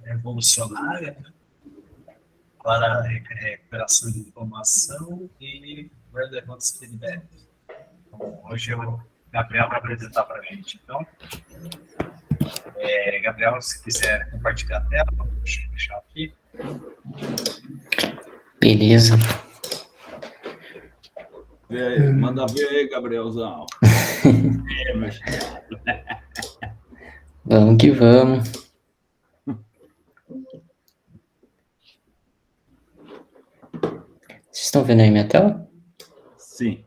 evolucionária, né, para a recuperação de informação e relevance feedback. Então, hoje o Gabriel vai apresentar para a gente. Então, Gabriel, se quiser compartilhar a tela, deixa eu deixar aqui. Beleza. Manda ver aí, Gabrielzão. Vamos que vamos. Vocês estão vendo aí minha tela? Sim.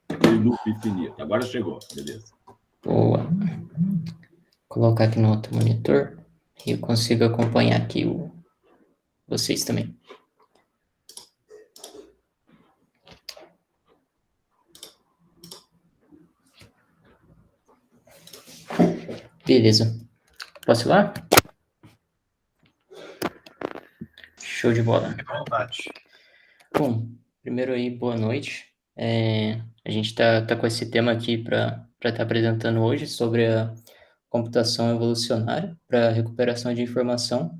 Aquele loop infinito. Agora chegou, beleza. Boa. Vou colocar aqui no outro monitor e eu consigo acompanhar aqui vocês também. Beleza. Posso ir lá? Show de bola. À vontade. Bom, primeiro aí, boa noite. A gente tá com esse tema aqui para estar apresentando hoje sobre a computação evolucionária para recuperação de informação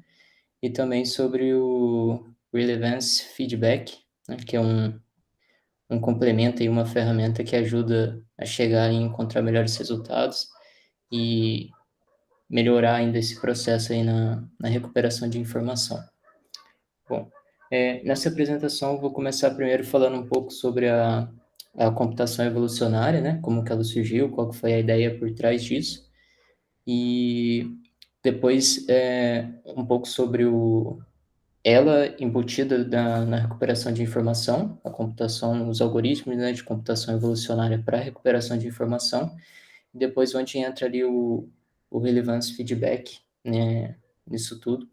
e também sobre o Relevance Feedback, né, que é um complemento e uma ferramenta que ajuda a chegar e encontrar melhores resultados e melhorar ainda esse processo aí na recuperação de informação. Bom, nessa apresentação eu vou começar primeiro falando um pouco sobre a computação evolucionária, né? Como que ela surgiu, qual que foi a ideia por trás disso. E depois um pouco sobre ela embutida na recuperação de informação, a computação, os algoritmos, né, de computação evolucionária para recuperação de informação. E depois onde entra ali o relevance feedback, né, nisso tudo.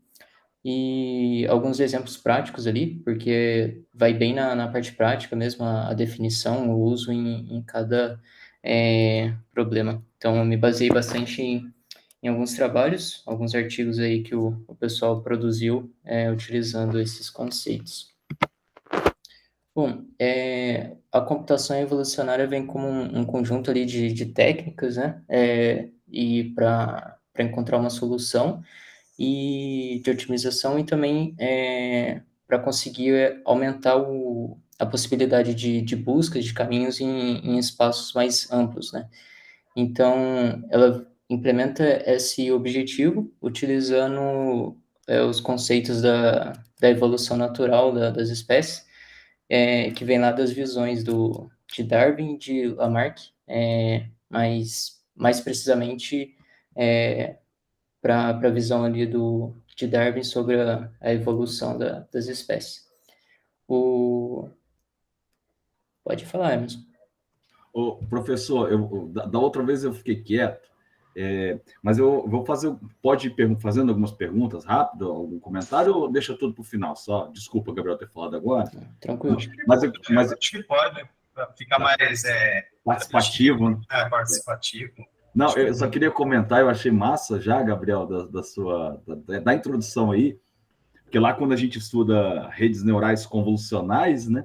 E alguns exemplos práticos ali, porque vai bem na parte prática mesmo, a definição, o uso em cada problema. Então, eu me baseei bastante em alguns trabalhos, alguns artigos aí que o pessoal produziu utilizando esses conceitos. Bom, a computação evolucionária vem como um conjunto ali de técnicas, né, e para encontrar uma solução e de otimização e também para conseguir aumentar a possibilidade de busca de caminhos em espaços mais amplos, né? Então, ela implementa esse objetivo utilizando os conceitos da evolução natural das espécies, que vem lá das visões de Darwin e de Lamarck, mas mais precisamente para a visão ali de Darwin sobre a evolução das espécies. Pode falar, Emerson. Ô, professor, da outra vez eu fiquei quieto, mas eu vou fazer. Pode ir fazendo algumas perguntas rápido, algum comentário, ou deixa tudo para o final só? Desculpa, Gabriel, ter falado agora. Tranquilo. Mas acho que pode ficar mais participativo, né? Participativo. Não, eu só queria comentar, eu achei massa já, Gabriel, da introdução aí, porque lá quando a gente estuda redes neurais convolucionais, né?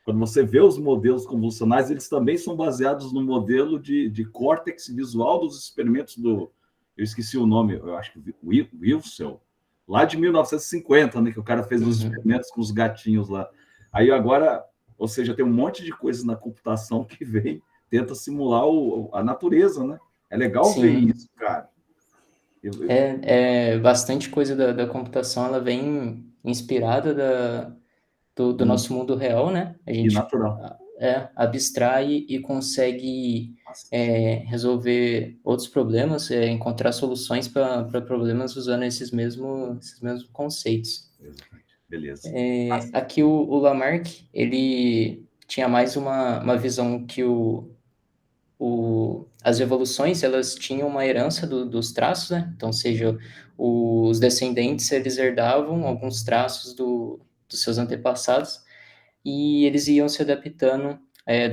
Quando você vê os modelos convolucionais, eles também são baseados no modelo de córtex visual dos experimentos eu esqueci o nome, eu acho que Wilson, lá de 1950, né, que o cara fez os experimentos com os gatinhos lá. Aí agora, ou seja, tem um monte de coisas na computação que tenta simular a natureza, né? É legal Sim. ver isso, cara. Bastante coisa da computação, ela vem inspirada do nosso mundo real, né? A gente natural. abstrai e consegue resolver outros problemas, encontrar soluções para problemas usando esses mesmos conceitos. Beleza. Aqui o Lamarck, ele tinha mais uma visão que as evoluções, elas tinham uma herança dos traços, né? Então, seja, os descendentes, eles herdavam alguns traços dos seus antepassados e eles iam se adaptando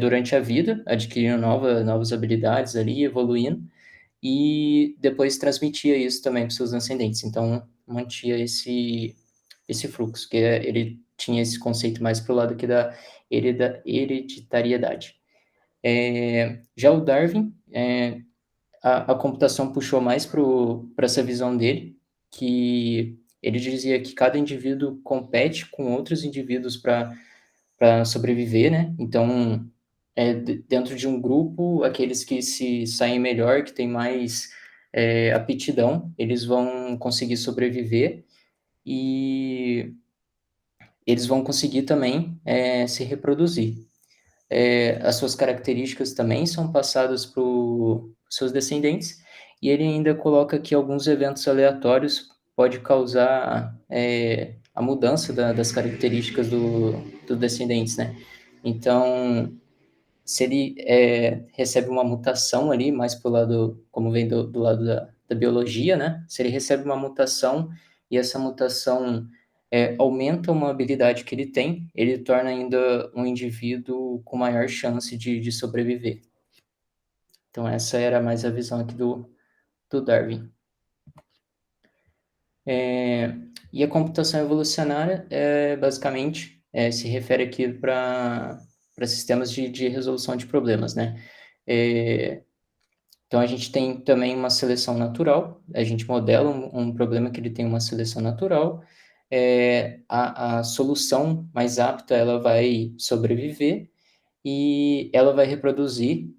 durante a vida, adquirindo novas habilidades ali, evoluindo, e depois transmitia isso também para os seus descendentes. Então, mantia esse fluxo, que ele tinha esse conceito mais para o lado aqui da hereditariedade. Já o Darwin, a computação puxou mais para essa visão dele, que ele dizia que cada indivíduo compete com outros indivíduos para sobreviver, né? Então, dentro de um grupo, aqueles que se saem melhor, que têm mais aptidão, eles vão conseguir sobreviver e eles vão conseguir também se reproduzir. As suas características também são passadas para os seus descendentes, e ele ainda coloca que alguns eventos aleatórios pode causar a mudança das características dos descendentes, né? Então, se ele recebe uma mutação ali, mais pro lado, como vem do lado da biologia, né? Se ele recebe uma mutação e essa mutação aumenta uma habilidade que ele tem, ele torna ainda um indivíduo com maior chance de sobreviver. Então, essa era mais a visão aqui do Darwin. E a computação evolucionária, basicamente, se refere aqui para sistemas de resolução de problemas, né? Então, a gente tem também uma seleção natural, a gente modela um problema que ele tem uma seleção natural, a solução mais apta, ela vai sobreviver e ela vai reproduzir,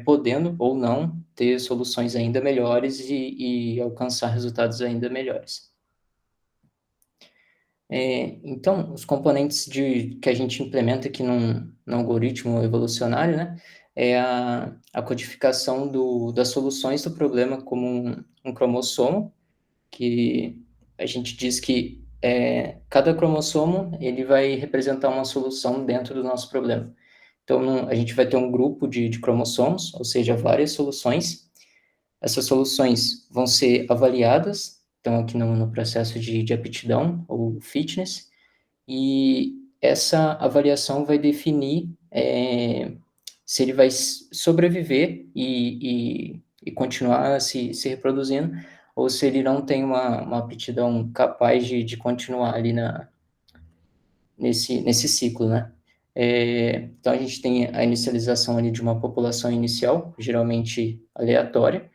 podendo ou não ter soluções ainda melhores e alcançar resultados ainda melhores. Então, os componentes que a gente implementa aqui num algoritmo evolucionário, né, é a codificação das soluções do problema como um cromossomo, que a gente diz que cada cromossomo ele vai representar uma solução dentro do nosso problema. Então, a gente vai ter um grupo de cromossomos, ou seja, várias soluções. Essas soluções vão ser avaliadas, então aqui no processo de aptidão ou fitness, e essa avaliação vai definir se ele vai sobreviver e continuar se reproduzindo, ou se ele não tem uma aptidão capaz de continuar ali nesse ciclo, né? Então, a gente tem a inicialização ali de uma população inicial, geralmente aleatória.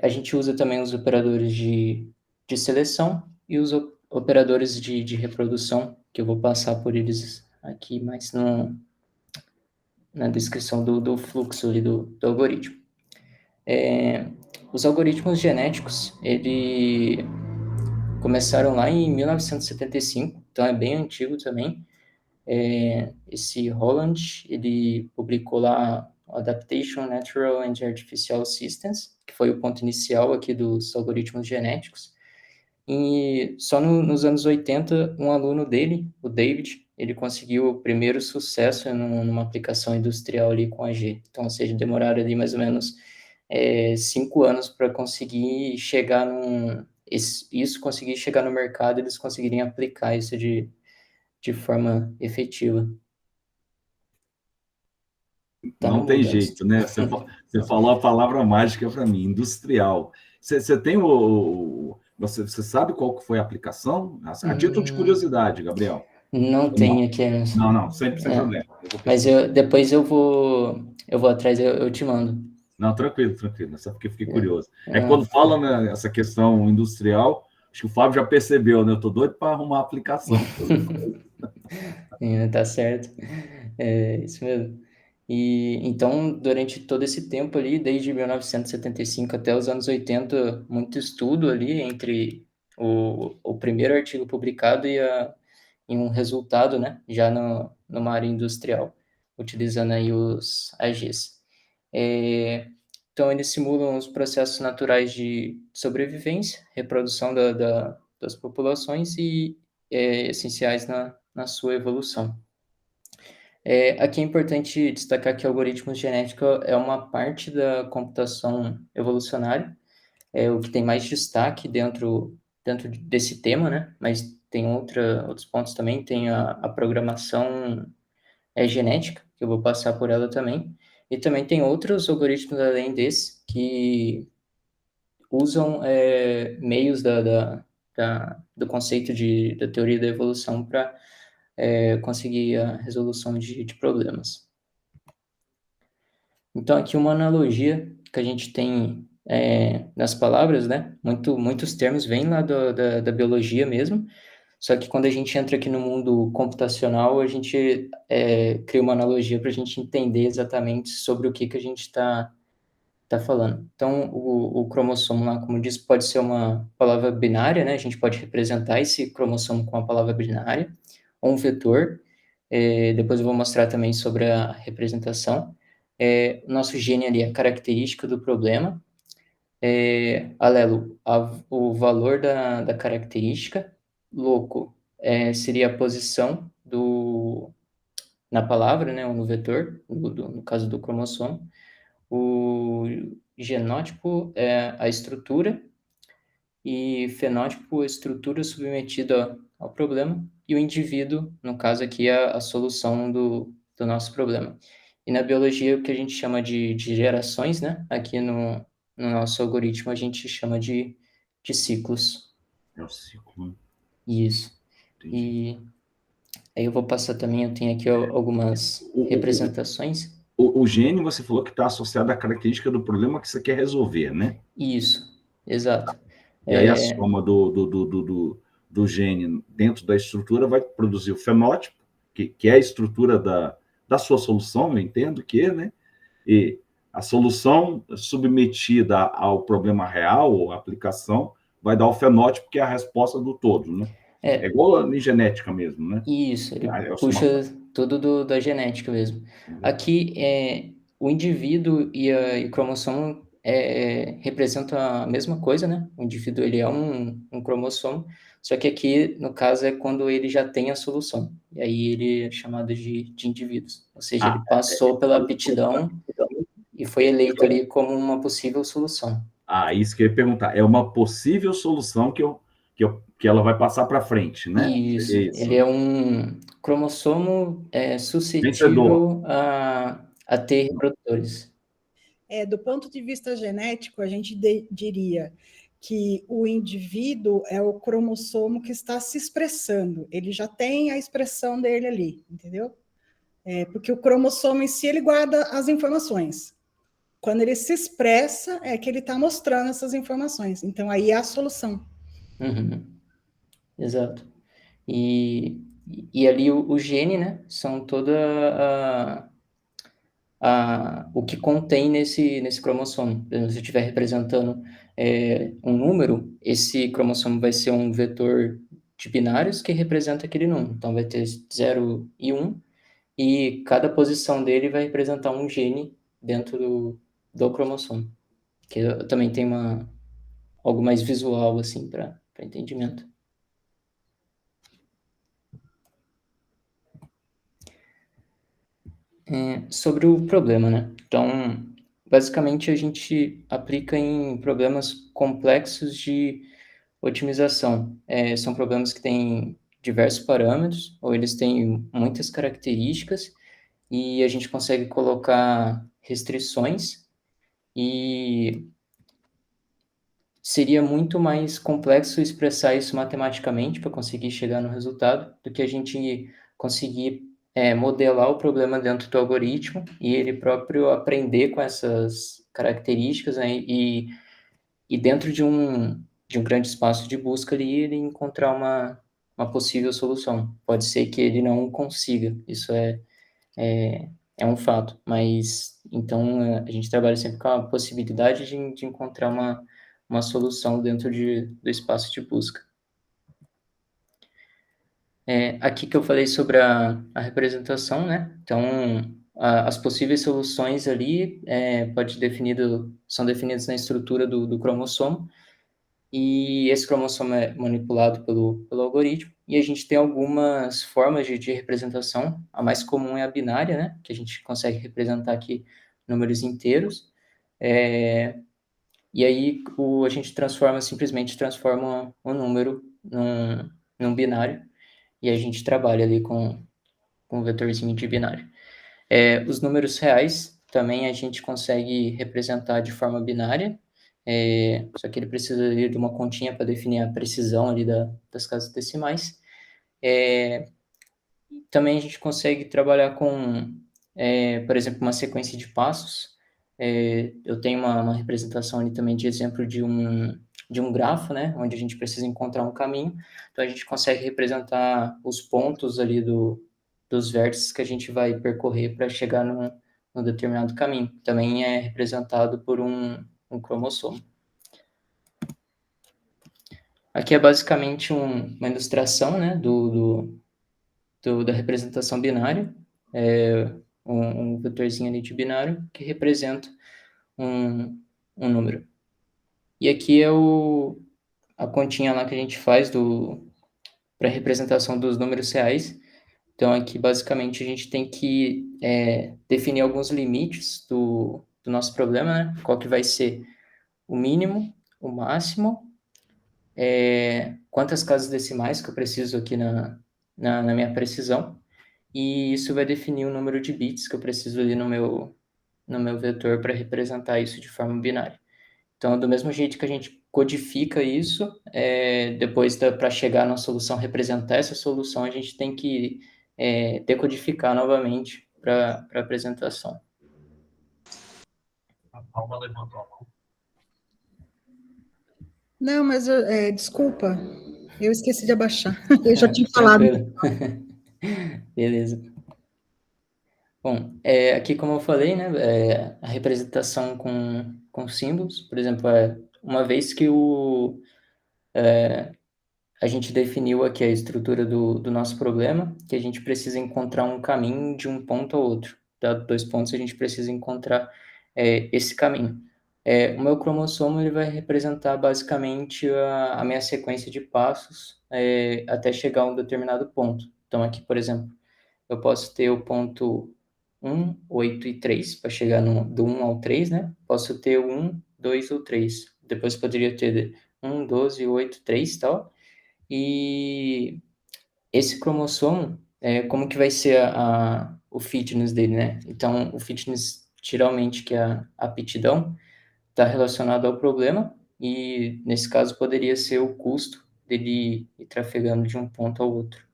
A gente usa também os operadores de seleção e os operadores de reprodução, que eu vou passar por eles aqui mais na descrição do fluxo ali do algoritmo. Os algoritmos genéticos, ele começaram lá em 1975, então é bem antigo também. Esse Holland, ele publicou lá Adaptation, Natural and Artificial Systems, que foi o ponto inicial aqui dos algoritmos genéticos. E só nos anos 80, um aluno dele, o David, ele conseguiu o primeiro sucesso numa aplicação industrial ali com a G. Então, ou seja, demoraram ali mais ou menos 5 anos para conseguir chegar conseguir chegar no mercado, eles conseguirem aplicar isso de forma efetiva. Tá Não no tem Moodle. jeito, né? Você falou a palavra mágica para mim, industrial. Você tem você sabe qual que foi a aplicação? A título de curiosidade, Gabriel. Não tem aqui. Não, sem problema. Mas depois eu vou atrás, eu te mando. Não, tranquilo, só porque fiquei curioso. Quando fala nessa questão industrial, acho que o Fábio já percebeu, né? Eu tô doido para arrumar a aplicação. Tá certo. É isso mesmo. E então, durante todo esse tempo ali, desde 1975 até os anos 80, muito estudo ali entre o primeiro artigo publicado e um resultado, né, já numa área industrial, utilizando aí os AGs. Então, eles simulam os processos naturais de sobrevivência, reprodução das populações e essenciais na sua evolução. Aqui é importante destacar que algoritmos genéticos é uma parte da computação evolucionária, é o que tem mais destaque dentro desse tema, né? Mas tem outros pontos também, tem a programação genética, que eu vou passar por ela também, e também tem outros algoritmos além desse que usam meios do conceito da teoria da evolução para conseguir a resolução de problemas. Então, aqui uma analogia que a gente tem nas palavras, né? Muitos termos vêm lá da biologia mesmo, só que quando a gente entra aqui no mundo computacional, a gente cria uma analogia para a gente entender exatamente sobre o que a gente está falando. Então, o cromossomo lá, como eu disse, pode ser uma palavra binária, né? A gente pode representar esse cromossomo com a palavra binária, ou um vetor. Depois eu vou mostrar também sobre a representação. Nosso gene ali é a característica do problema. Alelo, o valor da característica. Loco, seria a posição na palavra, né, ou no vetor, no caso do cromossomo. O genótipo é a estrutura e fenótipo, a estrutura submetida ao problema, e o indivíduo, no caso aqui, é a solução do nosso problema. E na biologia, o que a gente chama de gerações, né? Aqui no nosso algoritmo, a gente chama de ciclos. É o ciclo. Isso. Entendi. E aí eu vou passar também, eu tenho aqui algumas representações. O gene, você falou que está associado à característica do problema que você quer resolver, né? Isso, exato. E aí a soma do gene dentro da estrutura vai produzir o fenótipo, que é a estrutura da sua solução, eu entendo que, né? E a solução submetida ao problema real, ou aplicação, vai dar o fenótipo, que é a resposta do todo, né? É igual em genética mesmo, né? Isso, ele puxa tudo da genética mesmo. Aqui, o indivíduo e o cromossomo representam a mesma coisa, né? O indivíduo, ele é um cromossomo, só que aqui, no caso, é quando ele já tem a solução. E aí ele é chamado de indivíduos. Ou seja, ele passou pela aptidão e foi eleito ali como uma possível solução. Isso que eu ia perguntar. É uma possível solução que ela vai passar para frente, né? Isso. Ele é um cromossomo Vencedor. suscetível a ter reprodutores. Do ponto de vista genético, a gente diria que o indivíduo é o cromossomo que está se expressando, ele já tem a expressão dele ali, entendeu? Porque o cromossomo em si, ele guarda as informações. Quando ele se expressa, é que ele está mostrando essas informações. Então, aí é a solução. Uhum. Exato. E ali o gene, né, são toda o que contém nesse cromossomo. Se eu estiver representando um número, esse cromossomo vai ser um vetor de binários que representa aquele número. Então, vai ter 0 e 1, e cada posição dele vai representar um gene dentro do cromossomo. Que também tem algo mais visual, assim, para entendimento. Sobre o problema, né? Então, basicamente, a gente aplica em problemas complexos de otimização. São problemas que têm diversos parâmetros, ou eles têm muitas características, e a gente consegue colocar restrições, e seria muito mais complexo expressar isso matematicamente para conseguir chegar no resultado do que a gente conseguir modelar o problema dentro do algoritmo e ele próprio aprender com essas características, né, e dentro de um grande espaço de busca ali, ele encontrar uma possível solução. Pode ser que ele não consiga, isso é um fato, mas então a gente trabalha sempre com a possibilidade de encontrar uma solução dentro do espaço de busca. Aqui que eu falei sobre a representação, né? Então, as possíveis soluções ali são definidas na estrutura do cromossomo, e esse cromossomo é manipulado pelo algoritmo, e a gente tem algumas formas de representação. A mais comum é a binária, né? Que a gente consegue representar aqui números inteiros, e aí a gente simplesmente transforma o número num binário, e a gente trabalha ali com um vetorzinho de binário. Os números reais também a gente consegue representar de forma binária, só que ele precisa ali de uma continha para definir a precisão ali das casas decimais. Também a gente consegue trabalhar com, por exemplo, uma sequência de passos. Eu tenho uma representação ali também de exemplo de um grafo, né, onde a gente precisa encontrar um caminho, então a gente consegue representar os pontos ali dos vértices que a gente vai percorrer para chegar num determinado caminho. Também é representado por um cromossomo. Aqui é basicamente uma ilustração, né, da representação binária, um vetorzinho ali de binário que representa um número. E aqui é a continha lá que a gente faz para representação dos números reais. Então, aqui, basicamente, a gente tem que definir alguns limites do nosso problema, né? Qual que vai ser o mínimo, o máximo, quantas casas decimais que eu preciso aqui na minha precisão, e isso vai definir o número de bits que eu preciso ali no meu vetor para representar isso de forma binária. Então, do mesmo jeito que a gente codifica isso, depois para chegar na solução, representar essa solução, a gente tem que decodificar novamente para a apresentação. A Paula levantou a mão. Não, mas desculpa, eu esqueci de abaixar. Eu já tinha falado. Beleza. Bom, aqui como eu falei, né, a representação com símbolos, por exemplo, uma vez que a gente definiu aqui a estrutura do nosso problema, que a gente precisa encontrar um caminho de um ponto ao outro. Dado 2 pontos, a gente precisa encontrar esse caminho. O meu cromossomo ele vai representar basicamente a minha sequência de passos até chegar a um determinado ponto. Então, aqui, por exemplo, eu posso ter o ponto 1, 8 e 3 para chegar do 1 ao 3, né? Posso ter o 1, 2 ou 3. Depois poderia ter 1, 12, 8, 3 e tal. E esse cromossomo, como que vai ser o fitness dele, né? Então, o fitness, geralmente, que é a aptidão, está relacionado ao problema, e nesse caso poderia ser o custo dele ir trafegando de um ponto ao outro.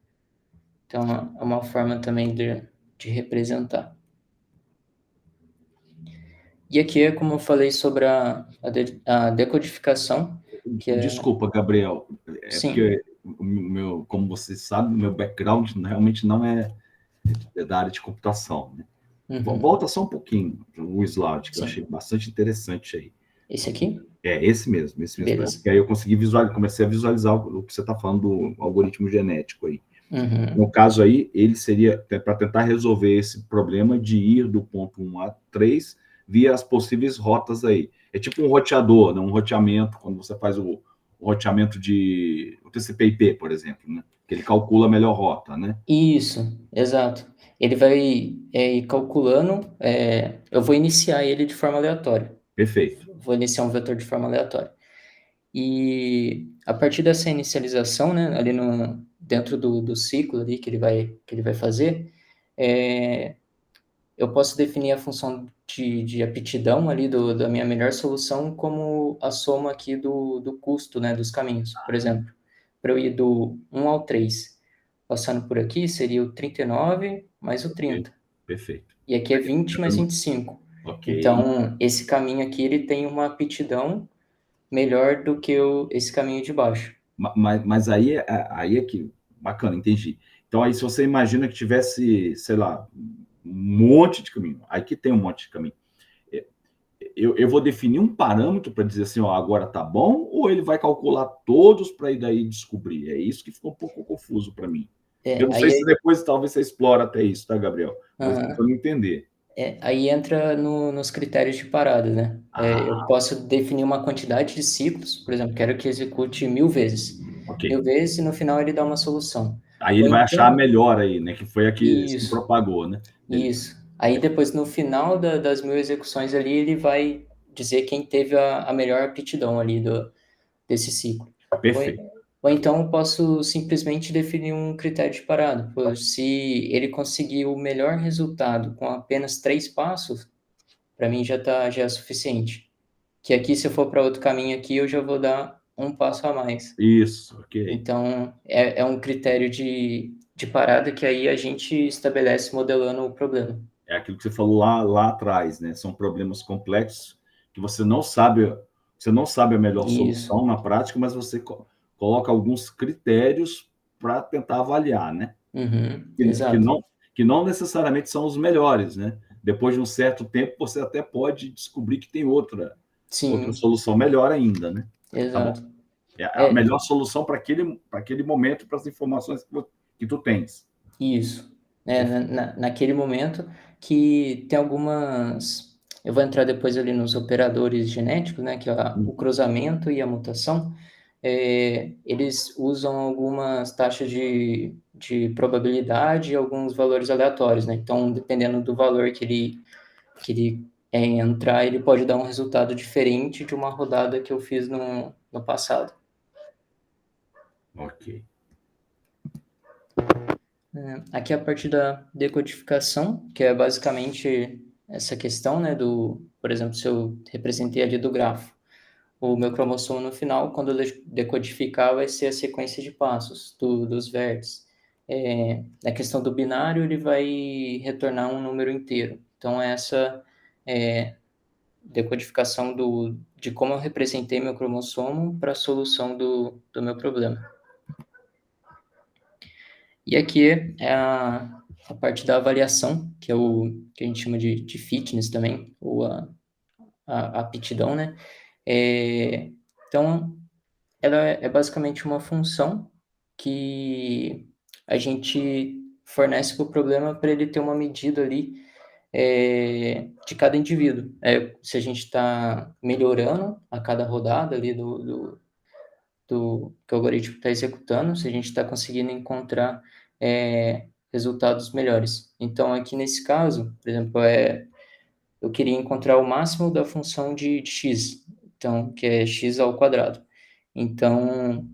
Então, é uma forma também de representar. E aqui é como eu falei sobre a decodificação, que é... Desculpa, Gabriel, Sim. porque como você sabe, meu background realmente não é da área de computação, né? Uhum. Volta só um pouquinho o slide, que Sim. eu achei bastante interessante aí. Esse aqui? Esse mesmo. Beleza. Que aí eu consegui comecei a visualizar o que você está falando do algoritmo genético aí. Uhum. No caso aí, ele seria para tentar resolver esse problema de ir do ponto 1 a 3 via as possíveis rotas aí. É tipo um roteador, né? Um roteamento, quando você faz o roteamento de o TCP/IP, por exemplo, né? Que ele calcula a melhor rota, né? Isso, exato. Ele vai ir calculando, eu vou iniciar ele de forma aleatória. Perfeito. Vou iniciar um vetor de forma aleatória. E a partir dessa inicialização, né, ali dentro do ciclo ali que ele vai fazer, eu posso definir a função de aptidão ali da minha melhor solução como a soma aqui do custo, né, dos caminhos. Por exemplo, para eu ir do 1 ao 3, passando por aqui, seria o 39 mais o 30. Perfeito. E aqui é 20 mais 25. Ok. Então, esse caminho aqui, ele tem uma aptidão melhor do que esse caminho de baixo. Mas aí é que... Bacana, entendi. Então, aí se você imagina que tivesse, sei lá, um monte de caminho, aqui tem um monte de caminho, eu vou definir um parâmetro para dizer assim, ó, agora tá bom, ou ele vai calcular todos para ir daí descobrir? É isso que ficou um pouco confuso para mim. Eu não sei se depois talvez você explora até isso, tá, Gabriel? Mas eu não entender. Aí entra nos critérios de parada, né? Eu posso definir uma quantidade de ciclos, por exemplo, quero que execute 1000 vezes. Ok. 1000 vezes e no final ele dá uma solução. Aí ele vai achar a melhor aí, né? Que foi a que se propagou, né? Isso. Aí depois, no final das 1000 execuções ali, ele vai dizer quem teve a melhor aptidão ali desse ciclo. Perfeito. Ou então eu posso simplesmente definir um critério de parada. Se ele conseguir o melhor resultado com apenas 3 passos, para mim já é suficiente. Que aqui, se eu for para outro caminho aqui, eu já vou dar um passo a mais. Isso, ok. Então, é um critério de parada que aí a gente estabelece modelando o problema. É aquilo que você falou lá atrás, né? São problemas complexos que você não sabe a melhor Isso. solução na prática, mas você coloca alguns critérios para tentar avaliar, né? Uhum, Que exato. que não necessariamente são os melhores, né? Depois de um certo tempo, você até pode descobrir que tem outra Sim, solução melhor ainda, né? Tá bom? exato. É a É, melhor solução para aquele momento, para as informações que tu tens. isso. É, naquele momento que tem algumas. Eu vou entrar depois ali nos operadores genéticos, né? Que é o cruzamento e a mutação. Eles usam algumas taxas de probabilidade e alguns valores aleatórios, né? Então, dependendo do valor que ele entrar, ele pode dar um resultado diferente de uma rodada que eu fiz no passado. Ok. Aqui a partir da decodificação, que é basicamente essa questão, né, por exemplo, se eu representei ali do grafo, o meu cromossomo no final, quando eu decodificar, vai ser a sequência de passos dos vértices. Na questão do binário, ele vai retornar um número inteiro. Então, essa decodificação de como eu representei meu cromossomo para a solução do meu problema. E aqui é a parte da avaliação, que é o que a gente chama de fitness também, ou a aptidão, né? Então, ela é basicamente uma função que a gente fornece para o problema para ele ter uma medida ali de cada indivíduo. Se a gente está melhorando a cada rodada ali do que o algoritmo está executando, se a gente está conseguindo encontrar resultados melhores. Então, aqui nesse caso, por exemplo, eu queria encontrar o máximo da função de x, então, que é x ao quadrado. Então,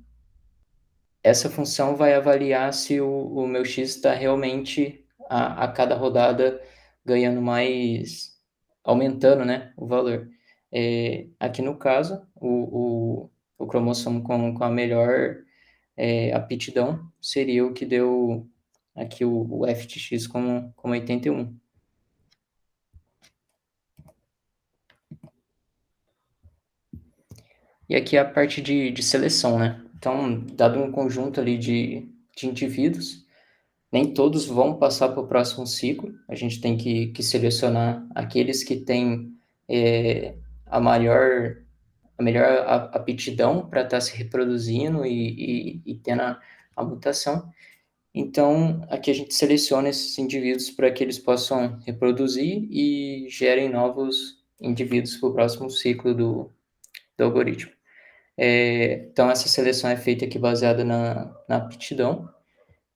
essa função vai avaliar se o meu x está realmente, a cada rodada, ganhando mais, aumentando, né, o valor. Aqui no caso, o cromossomo com a melhor aptidão seria o que deu aqui o f de x como 81. E aqui é a parte de seleção, né? Então, dado um conjunto ali de indivíduos, nem todos vão passar para o próximo ciclo. A gente tem que selecionar aqueles que têm a melhor aptidão para estar se reproduzindo e tendo a mutação. Então, aqui a gente seleciona esses indivíduos para que eles possam reproduzir e gerem novos indivíduos para o próximo ciclo do algoritmo. Então, essa seleção é feita aqui baseada na aptidão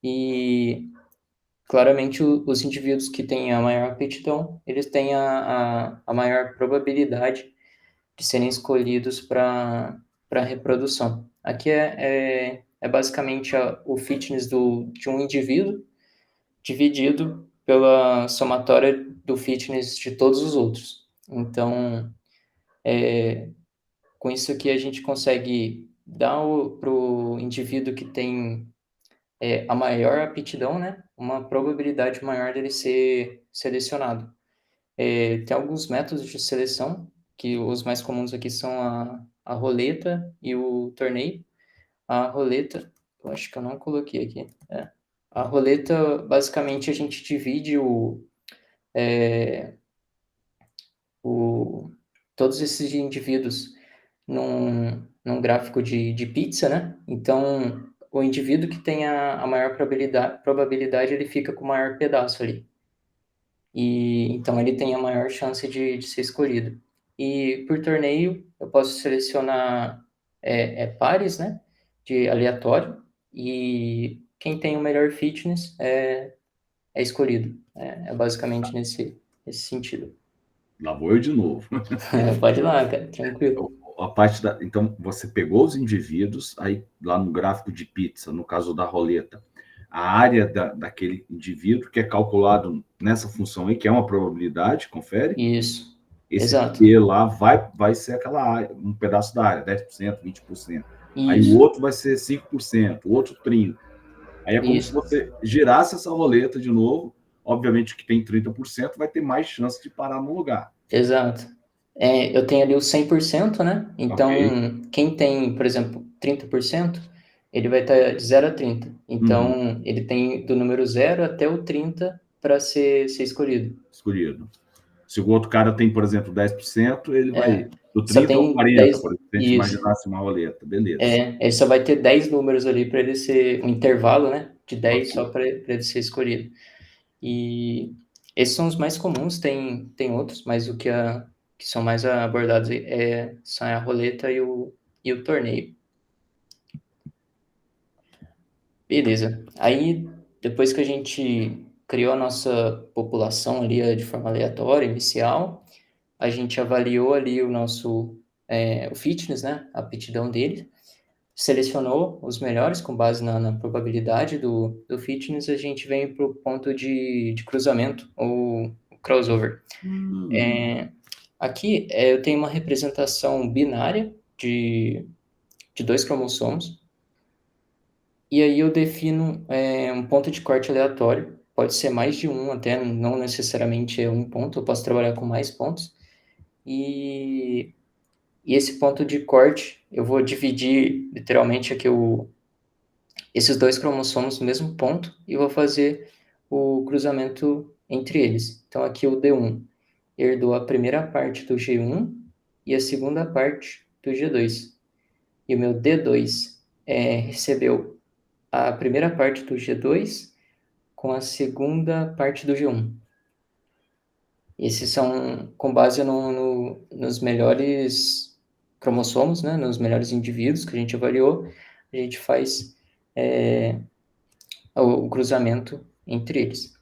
e, claramente, os indivíduos que têm a maior aptidão, eles têm a maior probabilidade de serem escolhidos para reprodução. Aqui é basicamente o fitness de um indivíduo dividido pela somatória do fitness de todos os outros. Então, com isso aqui a gente consegue dar para o indivíduo que tem a maior aptidão, né, uma probabilidade maior dele ser selecionado. Tem alguns métodos de seleção, que os mais comuns aqui são a roleta e o torneio. A roleta, eu acho que eu não coloquei aqui. A roleta, basicamente, a gente divide todos esses indivíduos num gráfico de pizza, né? Então, o indivíduo que tem a maior probabilidade, ele fica com o maior pedaço ali. E então ele tem a maior chance de ser escolhido. E por torneio, eu posso selecionar pares, né? De aleatório. E quem tem o melhor fitness é escolhido. É basicamente nesse sentido. Lá vou eu de novo. Pode ir lá, cara, tranquilo. Então, você pegou os indivíduos, aí lá no gráfico de pizza, no caso da roleta, a área daquele indivíduo que é calculado nessa função aí, que é uma probabilidade, confere? Isso, Esse exato. P lá vai ser aquela área, um pedaço da área, 10%, 20%. Aí o Isso, outro vai ser 5%, o outro 30%. Aí é como se isso, você girasse essa roleta de novo obviamente que tem 30% vai ter mais chance de parar no lugar. Exato. Eu tenho ali o 100%, né? Então, Ok. quem tem, por exemplo, 30%, ele vai estar de 0 a 30. Então, ele tem do número 0 até o 30 para ser escolhido. Escolhido. Se o outro cara tem, por exemplo, 10%, ele vai do Só 30 ao tem 40, 10. por exemplo, se a gente Isso. imaginasse uma roleta. Beleza. Ele só vai ter 10 números ali para ele ser um intervalo, né? De 10 Ok. só para ele ser escolhido. E esses são os mais comuns, tem outros, mas o que são mais abordados são a roleta e o torneio. Beleza. Aí, depois que a gente criou a nossa população ali de forma aleatória, inicial, a gente avaliou ali o fitness, né? A aptidão dele, selecionou os melhores com base na probabilidade do fitness, a gente vem para o ponto de cruzamento, ou crossover. Aqui eu tenho uma representação binária de 2 cromossomos, e aí eu defino um ponto de corte aleatório, pode ser mais de um até, não necessariamente é um ponto, eu posso trabalhar com mais pontos, e esse ponto de corte, eu vou dividir literalmente aqui esses 2 cromossomos no mesmo ponto e vou fazer o cruzamento entre eles. Então aqui o D1 herdou a primeira parte do G1 e a segunda parte do G2. E o meu D2 recebeu a primeira parte do G2 com a segunda parte do G1. Esses são com base nos melhores cromossomos, né, nos melhores indivíduos que a gente avaliou, a gente faz o cruzamento entre eles.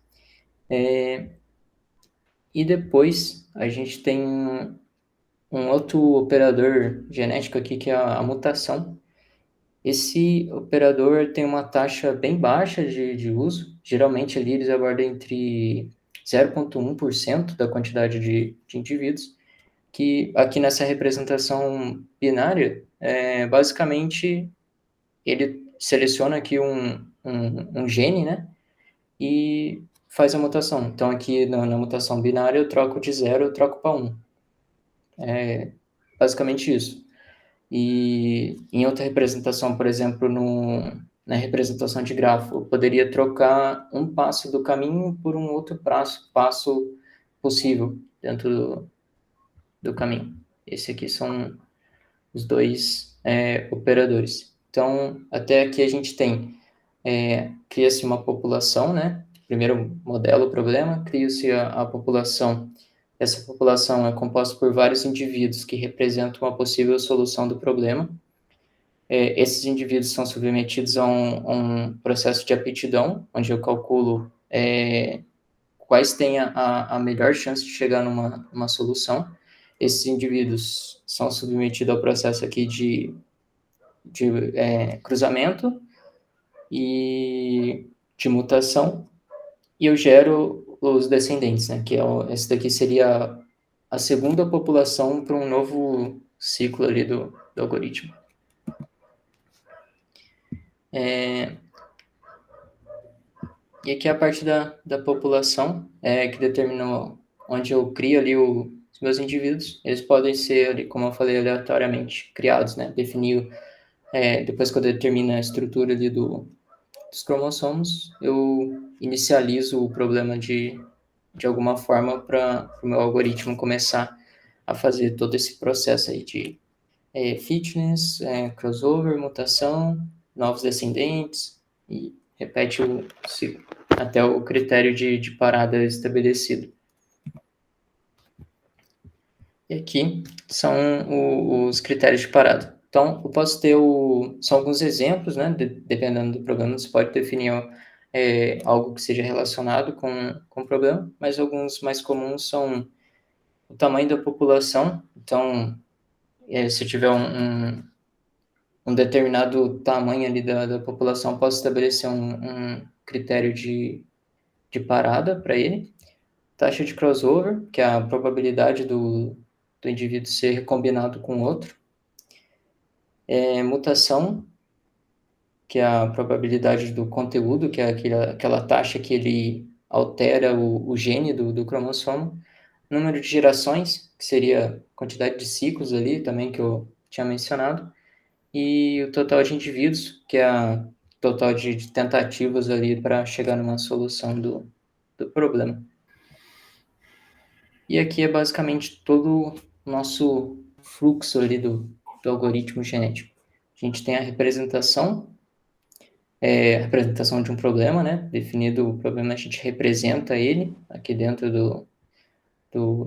E depois a gente tem um outro operador genético aqui, que é a mutação. Esse operador tem uma taxa bem baixa de uso, geralmente ali eles abordam entre 0,1% da quantidade de indivíduos, que aqui nessa representação binária, basicamente ele seleciona aqui um gene, né, e faz a mutação. Então aqui na mutação binária eu troco de 0, eu troco para 1. É basicamente isso. E em outra representação, por exemplo, na representação de grafo, eu poderia trocar um passo do caminho por um outro passo possível dentro do caminho. Esse aqui são os 2 operadores. Então, até aqui a gente tem, cria-se uma população, né? Primeiro modela o problema, cria-se a população. Essa população é composta por vários indivíduos que representam uma possível solução do problema. Esses indivíduos são submetidos a um processo de aptidão, onde eu calculo quais têm a melhor chance de chegar numa solução. Esses indivíduos são submetidos ao processo aqui de cruzamento e de mutação, e eu gero os descendentes, né, que esse daqui seria a segunda população para um novo ciclo ali do algoritmo. E aqui a parte da população que determinou onde eu crio ali os meus indivíduos. Eles podem ser, ali, como eu falei, aleatoriamente criados, né? Definir, depois que eu determino a estrutura ali dos cromossomos, eu inicializo o problema de alguma forma para o meu algoritmo começar a fazer todo esse processo aí de fitness, crossover, mutação, novos descendentes, e repete o ciclo até o critério de parada estabelecido. E aqui são os critérios de parada. Então, eu posso ter são alguns exemplos, né? Dependendo do problema, você pode definir algo que seja relacionado com o problema, mas alguns mais comuns são o tamanho da população. Então, se eu tiver um determinado tamanho ali da população, posso estabelecer um critério de parada para ele. Taxa de crossover, que é a probabilidade do indivíduo ser recombinado com outro. Mutação, que é a probabilidade do conteúdo, que é aquela taxa que ele altera o gene do cromossomo, número de gerações, que seria a quantidade de ciclos ali também que eu tinha mencionado, e o total de indivíduos, que é o total de tentativas ali para chegar numa solução do problema. E aqui é basicamente todo o nosso fluxo ali do algoritmo genético. A gente tem a representação de um problema, né? Definido o problema, a gente representa ele aqui dentro do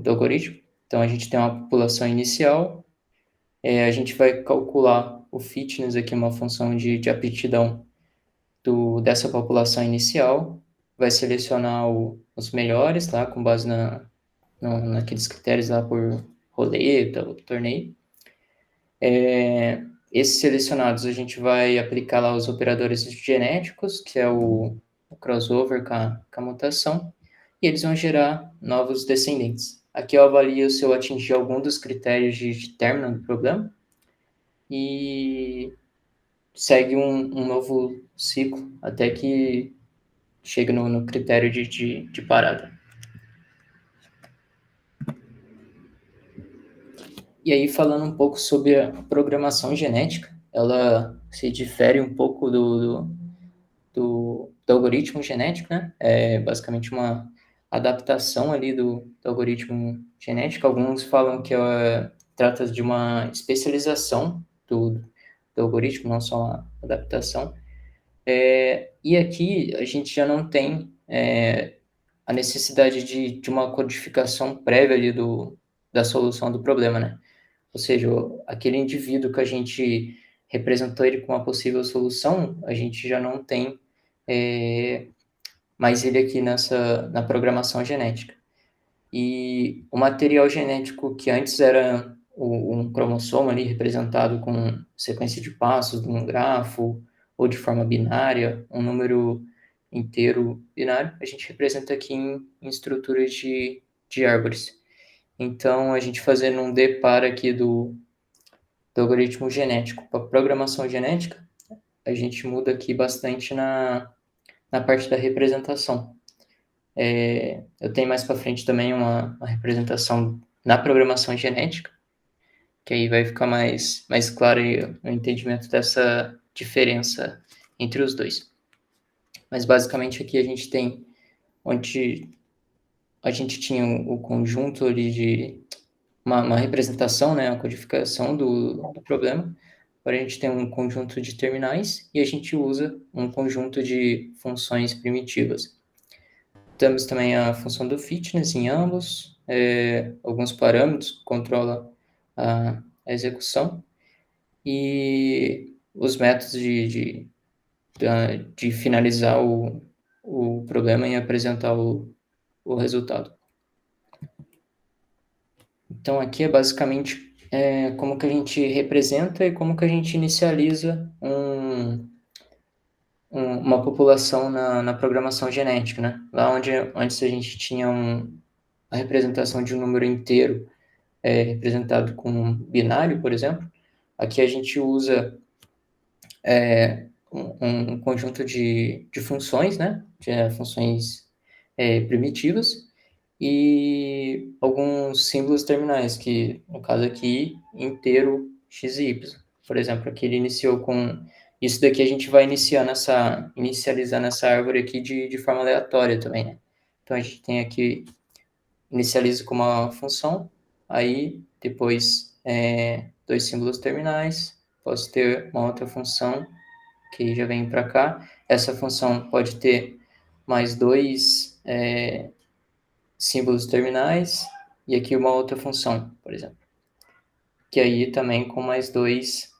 algoritmo. Então, a gente tem uma população inicial, a gente vai calcular o fitness aqui, uma função de aptidão dessa população inicial, vai selecionar os melhores, tá? Com base naqueles critérios lá por roleta, ou torneio. Esses selecionados, a gente vai aplicar lá os operadores genéticos, que é o crossover com a mutação, e eles vão gerar novos descendentes. Aqui eu avalio se eu atingir algum dos critérios de término do problema, e segue um novo ciclo, até que chega no critério de parada. E aí, falando um pouco sobre a programação genética, ela se difere um pouco do algoritmo genético, né? É basicamente uma adaptação ali do algoritmo genético. Alguns falam que trata de uma especialização do algoritmo, não só uma adaptação. E aqui a gente já não tem a necessidade de uma codificação prévia ali da solução do problema, né? Ou seja, aquele indivíduo que a gente representou ele com uma possível solução, a gente já não tem mais ele aqui na programação genética. E o material genético que antes era um cromossomo ali representado com sequência de passos num grafo, ou de forma binária, um número inteiro binário, a gente representa aqui em estruturas de árvores. Então, a gente fazendo um deparo aqui do algoritmo genético para programação genética, a gente muda aqui bastante na parte da representação. Eu tenho mais para frente também uma representação na programação genética, que aí vai ficar mais claro aí o entendimento dessa diferença entre os dois. Mas basicamente aqui a gente tem onde a gente tinha o conjunto ali de uma representação, né, a codificação do problema. Agora a gente tem um conjunto de terminais e a gente usa um conjunto de funções primitivas. Temos também a função do fitness em ambos, alguns parâmetros que controlam a execução, e os métodos de finalizar o problema e apresentar o resultado. Então, aqui é basicamente como que a gente representa e como que a gente inicializa uma população na programação genética, né? Lá onde antes a gente tinha a representação de um número inteiro representado com um binário, por exemplo, aqui a gente usa um conjunto de funções, né? Funções primitivas, e alguns símbolos terminais, que no caso aqui, inteiro x e y. Por exemplo, aqui ele iniciou com... Isso daqui a gente vai inicializar nessa árvore aqui de forma aleatória também, né? Então a gente tem aqui, inicializa com uma função, aí depois dois símbolos terminais, posso ter uma outra função que já vem para cá. Essa função pode ter mais dois símbolos terminais, e aqui uma outra função, por exemplo. Que aí também com mais dois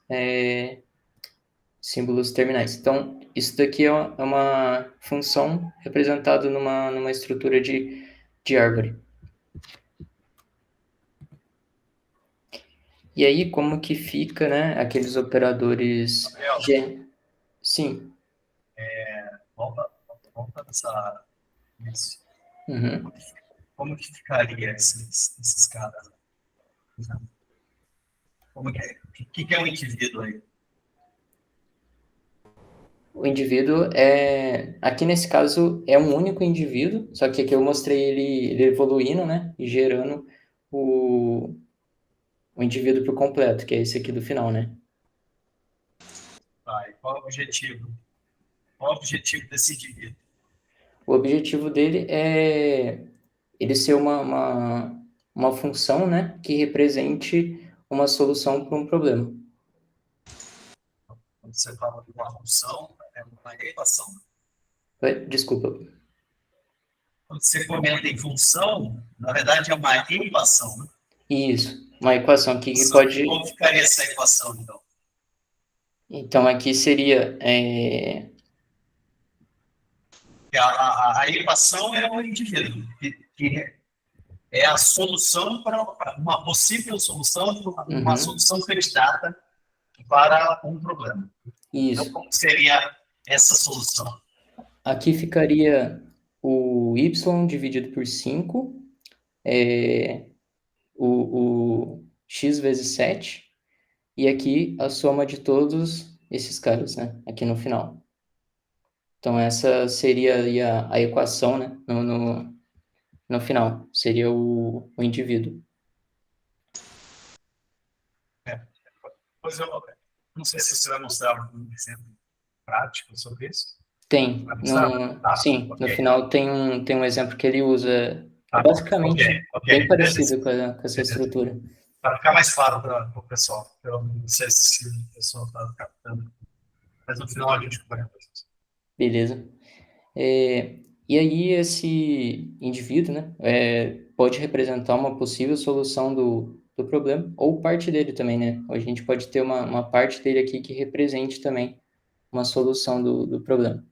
símbolos terminais. Então, isso daqui é uma função representada numa estrutura de árvore. E aí, como que fica, né, aqueles operadores... Sim. Volta nisso. Uhum. Como que ficaria esses caras? O que é um indivíduo aí? O indivíduo aqui nesse caso, é um único indivíduo, só que aqui eu mostrei ele evoluindo, né? E gerando o indivíduo por completo, que é esse aqui do final, né? Tá, e qual é o objetivo? Qual é o objetivo desse indivíduo? O objetivo dele é ele ser uma função, né? Que represente uma solução para um problema. Quando você fala de uma função, é uma equação. Desculpa. Quando você comenta em função, na verdade é uma equação, né? Isso. Uma equação aqui que Como pode... ficaria essa equação, então? Então, aqui seria... A equação é o indivíduo, que é a solução para uma possível solução, uma solução candidata para um problema. Isso. Então, como seria essa solução? Aqui ficaria o y dividido por 5, o x vezes 7, e aqui a soma de todos esses caras, né? Aqui no final. Então, essa seria aí a equação, né? No final, seria o indivíduo. Pois eu não sei se você vai mostrar um exemplo prático sobre isso. Tem. Sim, okay. No final tem um exemplo que ele usa basicamente bem parecido com essa estrutura. Para ficar mais claro para o pessoal. Eu não sei se o pessoal está captando, mas no final a gente conversa. Beleza. E aí esse indivíduo, né, pode representar uma possível solução do problema, ou parte dele também, né? A gente pode ter uma parte dele aqui que represente também uma solução do problema.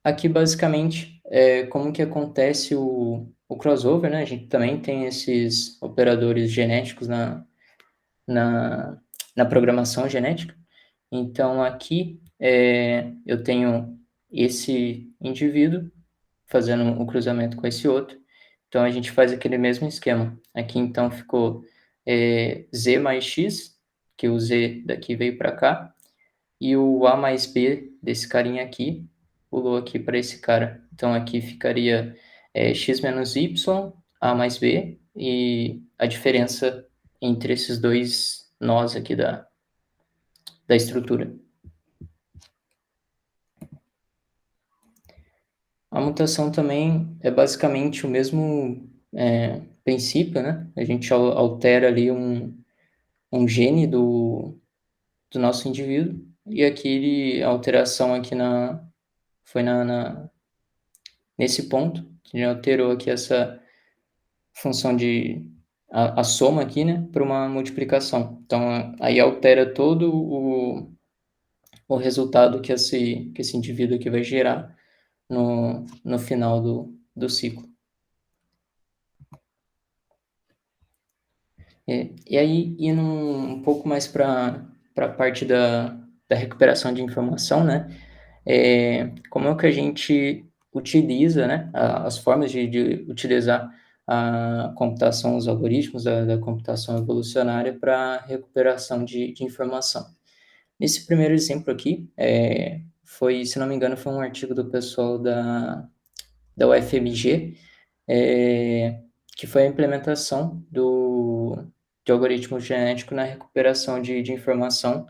Aqui, basicamente, como que acontece o crossover, né? A gente também tem esses operadores genéticos na programação genética. Então, aqui eu tenho esse indivíduo fazendo o cruzamento com esse outro. Então, a gente faz aquele mesmo esquema. Aqui, então, ficou Z mais X, que o Z daqui veio para cá, e o A mais B desse carinha aqui pulou aqui para esse cara. Então, aqui ficaria X menos Y, A mais B, e a diferença entre esses dois nós aqui da estrutura. A mutação também é basicamente o mesmo princípio, né? A gente altera ali um gene do nosso indivíduo, e aqui a alteração aqui foi nesse ponto, que ele alterou aqui essa função de a soma aqui, né, para uma multiplicação. Então, aí altera todo o resultado que esse indivíduo aqui vai gerar no final do ciclo. E aí, indo um pouco mais para a parte da recuperação de informação, né? Como é que a gente utiliza, né, as formas de utilizar a computação, os algoritmos da computação evolucionária para recuperação de informação. Nesse primeiro exemplo aqui, foi, se não me engano, foi um artigo do pessoal da UFMG, que foi a implementação de algoritmo genético na recuperação de informação.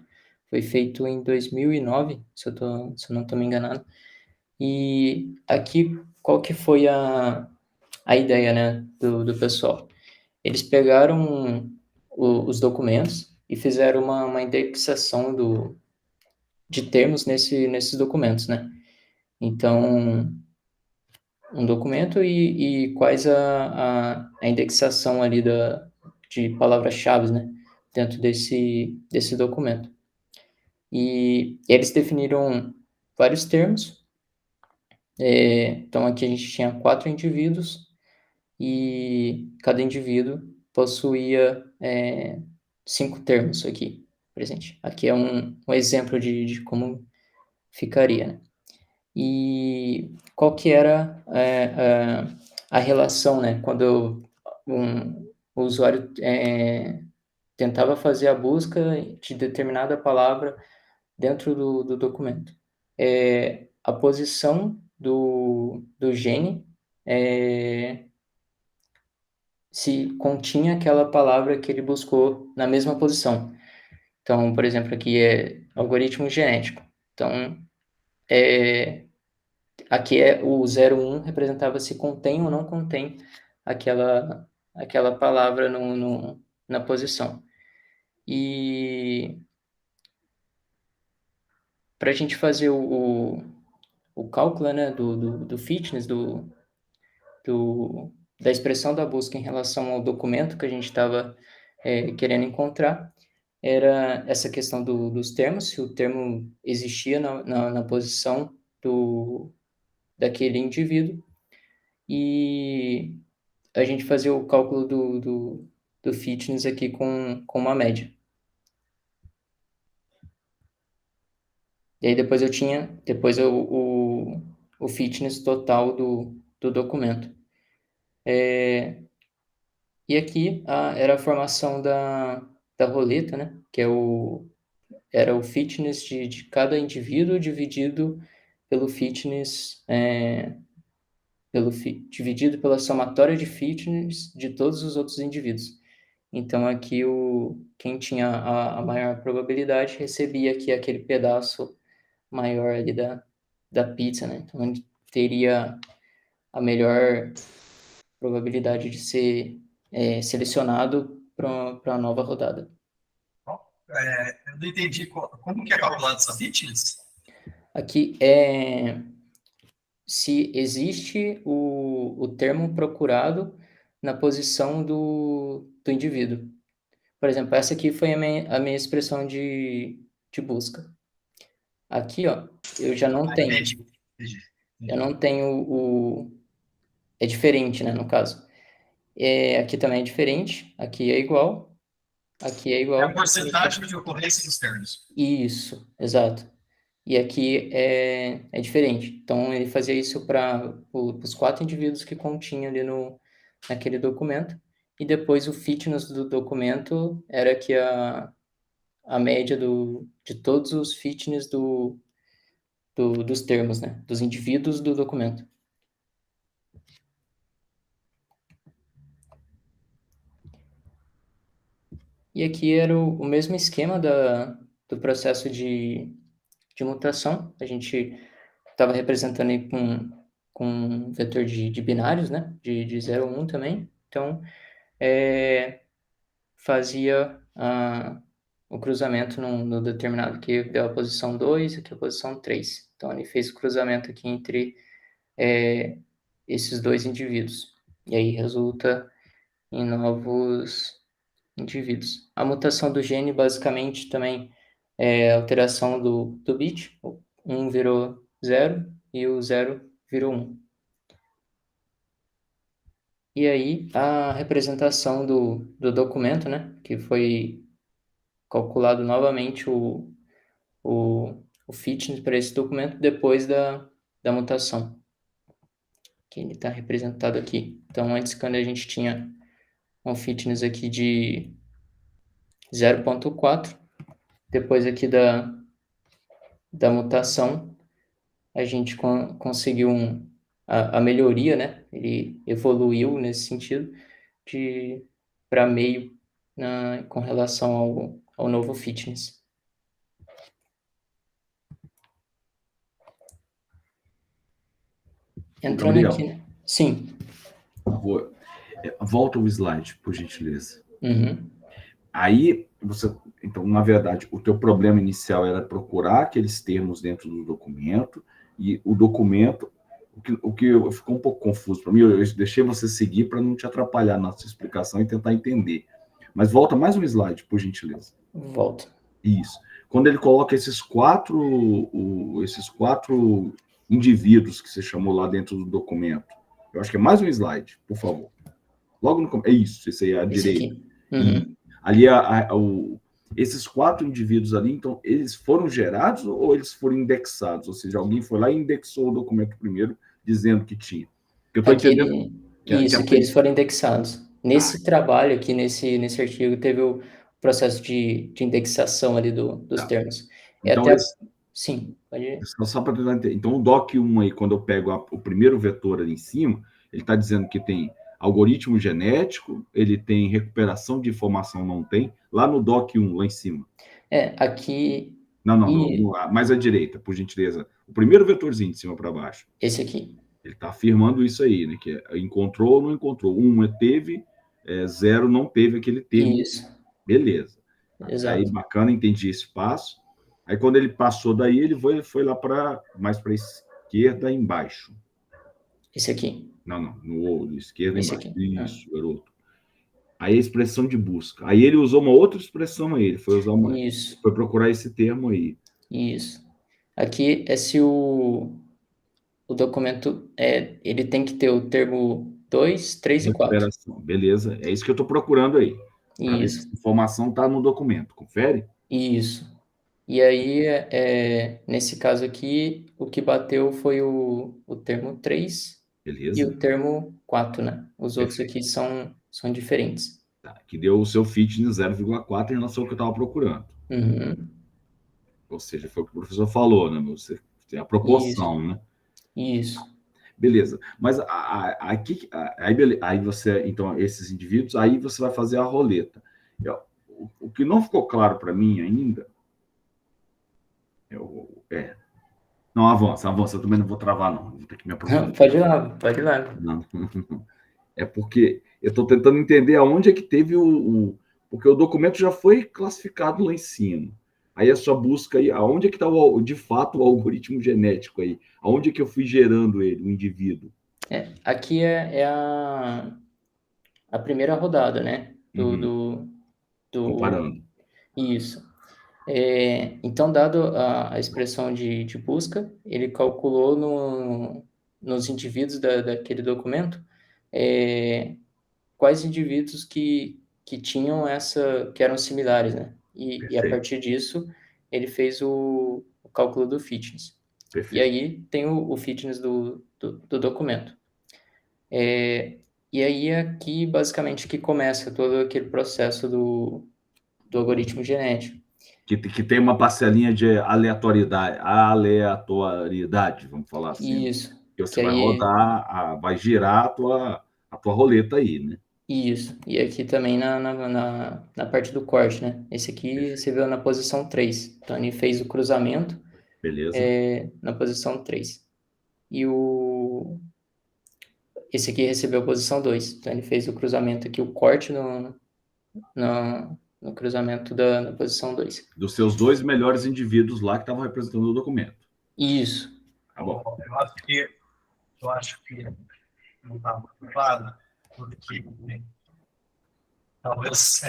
Foi feito em 2009, se eu não estou me enganado. E aqui, qual que foi a ideia, né, do pessoal? Eles pegaram os documentos e fizeram uma indexação de termos nesses documentos, né? Então, um documento e quais a indexação ali de palavras-chave, né, dentro desse documento. E eles definiram vários termos. Então, aqui a gente tinha 4 indivíduos e cada indivíduo possuía 5 termos aqui presente. Aqui é um exemplo de como ficaria, né? E qual que era a relação, né? Quando o usuário tentava fazer a busca de determinada palavra dentro do documento. A posição do gene, se continha aquela palavra que ele buscou na mesma posição. Então, por exemplo, aqui é algoritmo genético. Então, aqui o 01 representava se contém ou não contém aquela palavra na posição. E para a gente fazer o cálculo, né, do fitness, da expressão da busca em relação ao documento que a gente estava querendo encontrar, era essa questão dos termos, se o termo existia na posição daquele indivíduo, e a gente fazia o cálculo do fitness aqui com uma média. E aí depois eu tinha o fitness total do documento. E aqui era a formação da roleta, né? Que era o fitness de cada indivíduo dividido pelo fitness, dividido pela somatória de fitness de todos os outros indivíduos. Então aqui quem tinha a maior probabilidade recebia aqui aquele pedaço maior ali da pizza, né? Então ele teria a melhor probabilidade de ser selecionado para a nova rodada. Eu não entendi como que é calculado essa fitness? Aqui se existe o termo procurado na posição do indivíduo. Por exemplo, essa aqui foi a minha expressão de busca. Aqui, ó, eu já não tenho. Entendi. Eu não tenho é diferente, né, no caso. Aqui também é diferente, aqui é igual, aqui é igual. É a porcentagem de ocorrência dos termos. Isso, exato. E aqui é diferente. Então, ele fazia isso para os 4 indivíduos que continha ali naquele documento. E depois o fitness do documento era que a média de todos os fitness dos termos, né? Dos indivíduos do documento. E aqui era o mesmo esquema do processo de mutação. A gente estava representando aí com um vetor de binários, né? De 0 a 1 também. Então, fazia o cruzamento no determinado, que deu a posição 2, aqui a posição 3. Então, ele fez o cruzamento aqui entre esses dois indivíduos. E aí resulta em novos indivíduos. A mutação do gene, basicamente, também é a alteração do bit. O 1 virou 0 e o 0 virou 1. E aí, a representação do documento, né, que foi calculado novamente o fitness para esse documento depois da mutação, que ele está representado aqui. Então, antes, quando a gente tinha um fitness aqui de 0,4, depois aqui da mutação, a gente conseguiu a melhoria, né? Ele evoluiu nesse sentido para meio com relação ao novo fitness. Entrando Gabriel, aqui, né? Sim. Volta o slide, por gentileza. Uhum. Aí, então, na verdade, o teu problema inicial era procurar aqueles termos dentro do documento, e o documento, o que ficou um pouco confuso para mim, eu deixei você seguir para não te atrapalhar na sua explicação e tentar entender. Mas volta mais um slide, por gentileza. Volta. Isso. Quando ele coloca esses quatro indivíduos que você chamou lá dentro do documento, eu acho que é mais um slide, por favor. Logo no começo. É isso, esse aí é a direita. Uhum. Ali, esses 4 indivíduos ali, então, eles foram gerados ou eles foram indexados? Ou seja, alguém foi lá e indexou o documento primeiro, dizendo que tinha. Eu estou entendendo. Isso, que eles foram indexados. Nesse trabalho aqui, nesse artigo, teve o processo de indexação ali dos termos. Então, até... Sim, pode ir. só para tentar entender. Então, o DOC1 aí, quando eu pego o primeiro vetor ali em cima, ele está dizendo que tem algoritmo genético, ele tem recuperação de informação, não tem. Lá no DOC1, lá em cima. Aqui... Não, mais à direita, por gentileza. O primeiro vetorzinho de cima para baixo. Esse aqui. Ele está afirmando isso aí, né? Que encontrou ou não encontrou. 1 teve, 0 não teve aquele termo. Isso. Beleza. Exato. Aí, bacana, entendi esse passo. Aí, quando ele passou daí, ele foi lá mais para a esquerda, embaixo. Esse aqui. Não, no olho, esquerda, Esse embaixo. aqui. Isso, garoto. Aí, a expressão de busca. Aí, ele usou uma outra expressão aí. Ele foi usar Isso. Foi procurar esse termo aí. Isso. Aqui é se o documento, ele tem que ter o termo 2, 3 e 4. Beleza, é isso que eu estou procurando aí. Isso. A informação está no documento, confere? Isso. E aí, nesse caso aqui, o que bateu foi o termo 3 Beleza. e o termo 4, né? Os outros aqui são diferentes. Tá, que deu o seu fitness 0,4 em relação ao que eu estava procurando. Uhum. Ou seja, foi o que o professor falou, né? Você tem a proporção, né? Isso. Beleza. Mas aí você, então, esses indivíduos, aí você vai fazer a roleta. O que não ficou claro para mim ainda Não, avança. Eu também não vou travar, não. Vou ter que me aprofundar. Pode ir lá. Não. É porque eu estou tentando entender aonde é que teve porque o documento já foi classificado lá em cima. Aí a sua busca aí, aonde é que está de fato o algoritmo genético aí? Aonde é que eu fui gerando ele, o indivíduo? Aqui é a primeira rodada, né? Comparando. Isso. Então, dado a expressão de busca, ele calculou nos indivíduos daquele documento quais indivíduos que tinham que eram similares, né? E a partir disso, ele fez o cálculo do fitness. Perfeito. E aí tem o fitness do documento. E aí aqui, basicamente, que começa todo aquele processo do algoritmo genético. Que tem uma parcelinha de aleatoriedade, vamos falar assim. Isso. Que você vai rodar, vai girar a tua roleta aí, né? Isso. E aqui também na parte do corte, né? Esse aqui você viu na posição 3. Então, ele fez o cruzamento. Beleza. Na posição 3. E esse aqui recebeu a posição 2. Então, ele fez o cruzamento aqui, o corte no cruzamento da posição 2. Dos seus 2 melhores indivíduos lá que estavam representando o documento. Isso. Tá bom. Eu acho que não está muito claro, porque talvez,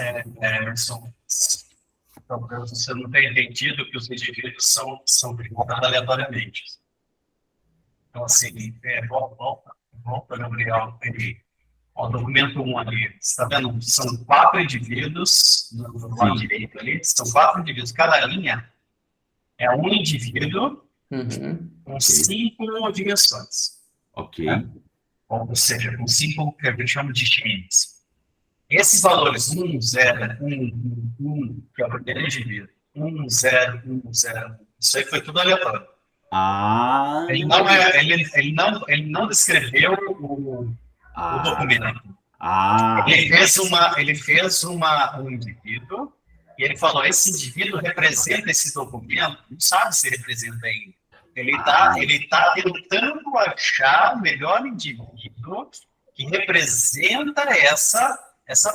talvez você não tenha entendido que os indivíduos são delimitados aleatoriamente. Então, assim, volta, Gabriel, o documento 1 ali, você está vendo? São 4 indivíduos no lado direito ali, são 4 indivíduos. Cada linha é um indivíduo com 5 dimensões. Ok. Ou seja, com 5 que a gente chama de genes. Esses valores 1, 0, 1, que é o primeiro indivíduo, 1, 0, 1, 0, isso aí foi tudo aleatório. Ele não descreveu o documento. Ele fez um indivíduo e ele falou: esse indivíduo representa esse documento, não sabe se representa ainda. Ele está tentando achar o melhor indivíduo que representa essa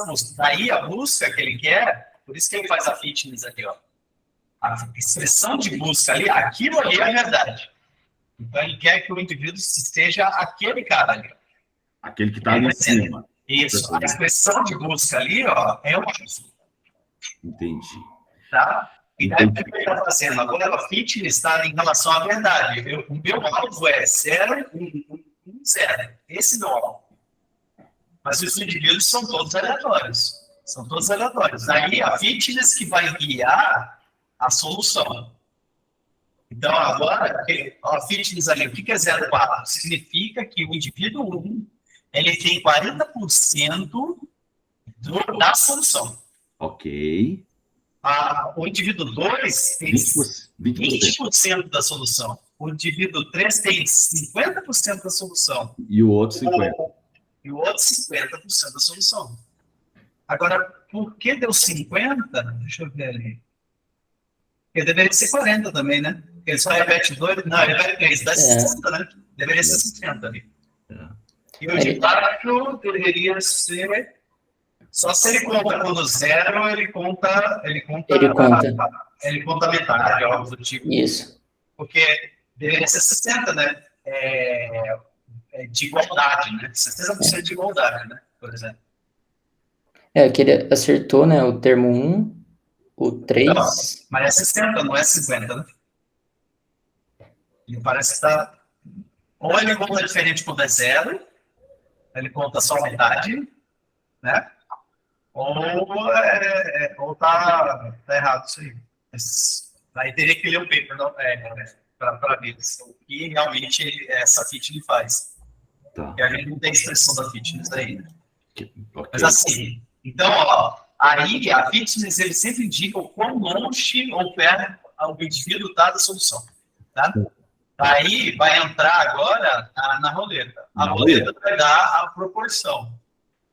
busca. Daí a busca que ele quer, por isso que ele faz a fitness aqui, ó. A expressão de busca ali, aquilo ali é a verdade. Então ele quer que o indivíduo seja aquele cara ali. Aquele que está ali em cima. Isso, a expressão de busca ali, ó, é o X. Entendi. Tá? E daí o que ele está fazendo? Agora a fitness está em relação à verdade. O meu alvo é 0, 1, 0. Esse é o meu alvo. Mas os indivíduos são todos aleatórios. Daí a fitness que vai guiar a solução. Então, agora, a fitness ali, o que é 0,4? Significa que o indivíduo 1 ele tem 40% da solução. Ok. O indivíduo 2 tem 20%. 20%. 20% da solução. O indivíduo 3 tem 50% da solução. E o outro 50%. E o outro 50% da solução. Agora, por que deu 50? Deixa eu ver ali. Porque deveria ser 40 também, né? Porque ele só repete 2, não, ele repete 3, dá 60, né? Deveria ser 60 ali. E o de baixo deveria ser... Só se ele conta quando zero, ele conta metade, algo do tipo. Isso. Porque deveria ser 60, né? De igualdade, né? 60% de igualdade, né? Por exemplo. Que ele acertou, né? O termo 1, o 3. Não, mas é 60, não é 50, né? Ele parece que está... Ou ele conta diferente quando é zero, ele conta só metade, né? Ou tá errado isso aí. Aí teria que ler o paper para ver o que realmente essa fitness faz. Tá. Porque a gente não tem expressão da fitness aí, né? Okay. Mas assim, então, ó, aí a fitness ele sempre indica o quão longe ou perto o indivíduo está da solução. Tá? Aí vai entrar agora na roleta. A roleta vai dar a proporção.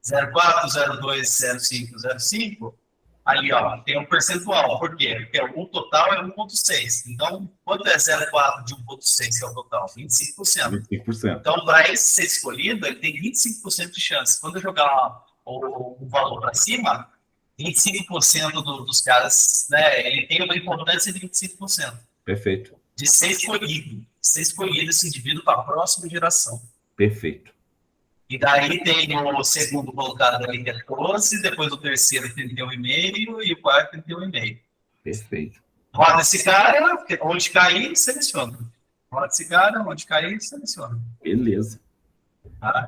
0,4, 0,2, 0,5, 0,5. Ali, ó, tem um percentual. Por quê? Porque o total é 1,6. Então, quanto é 0,4 de 1,6 que é o total? 25%. 25%. Então, para esse ser escolhido, ele tem 25% de chance. Quando eu jogar o valor para cima, 25% dos caras, né, ele tem uma importância de 25%. Perfeito. De ser escolhido. Ser escolhido esse indivíduo para a próxima geração. Perfeito. E daí tem o segundo colocado ali, que é 12, depois o terceiro 31,5 e o quarto 31,5. Perfeito. Roda esse cara, onde cair, seleciona. Roda esse cara, onde cair, seleciona. Beleza.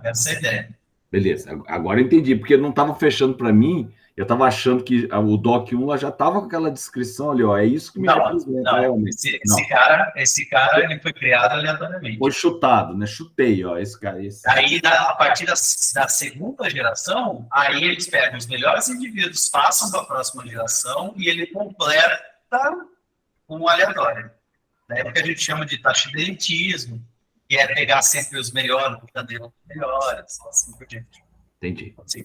Essa é a ideia. Beleza. Agora eu entendi, porque não estava fechando para mim, eu estava achando que o Doc 1 lá já estava com aquela descrição ali, ó. É isso que me representa realmente. Esse cara ele foi criado aleatoriamente. Foi chutado, né? Chutei, ó. Esse cara. Aí, a partir da segunda geração, aí eles pegam os melhores indivíduos, passam para a próxima geração e ele completa um aleatório. É o que a gente chama de taxa de elitismo, que é pegar sempre os melhores, os melhores, assim por diante. Entendi. Sim.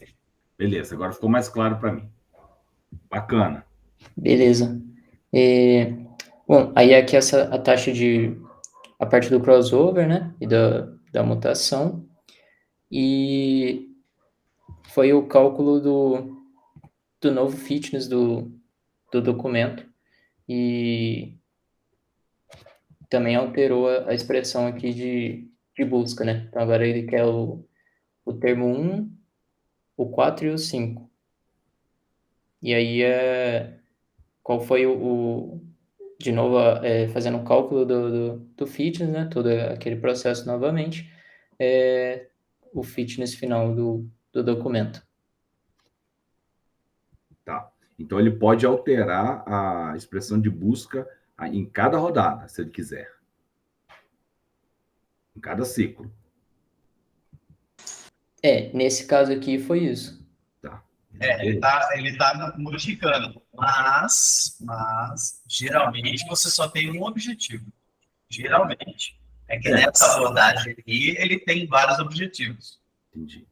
Beleza, agora ficou mais claro para mim. Bacana. Beleza. Bom, aí aqui a taxa a parte do crossover, né, e da mutação, e foi o cálculo do novo fitness do documento, e também alterou a expressão aqui de busca, né, então agora ele quer o termo 1, o 4 e o 5. E aí, qual foi de novo, fazendo um cálculo do fitness, né? Todo aquele processo novamente, o fitness final do documento. Tá. Então, ele pode alterar a expressão de busca em cada rodada, se ele quiser. Em cada ciclo. Nesse caso aqui foi isso. Tá. Ele tá modificando, mas geralmente você só tem um objetivo. Geralmente. É que nessa rodagem aqui ele tem vários objetivos. Entendi.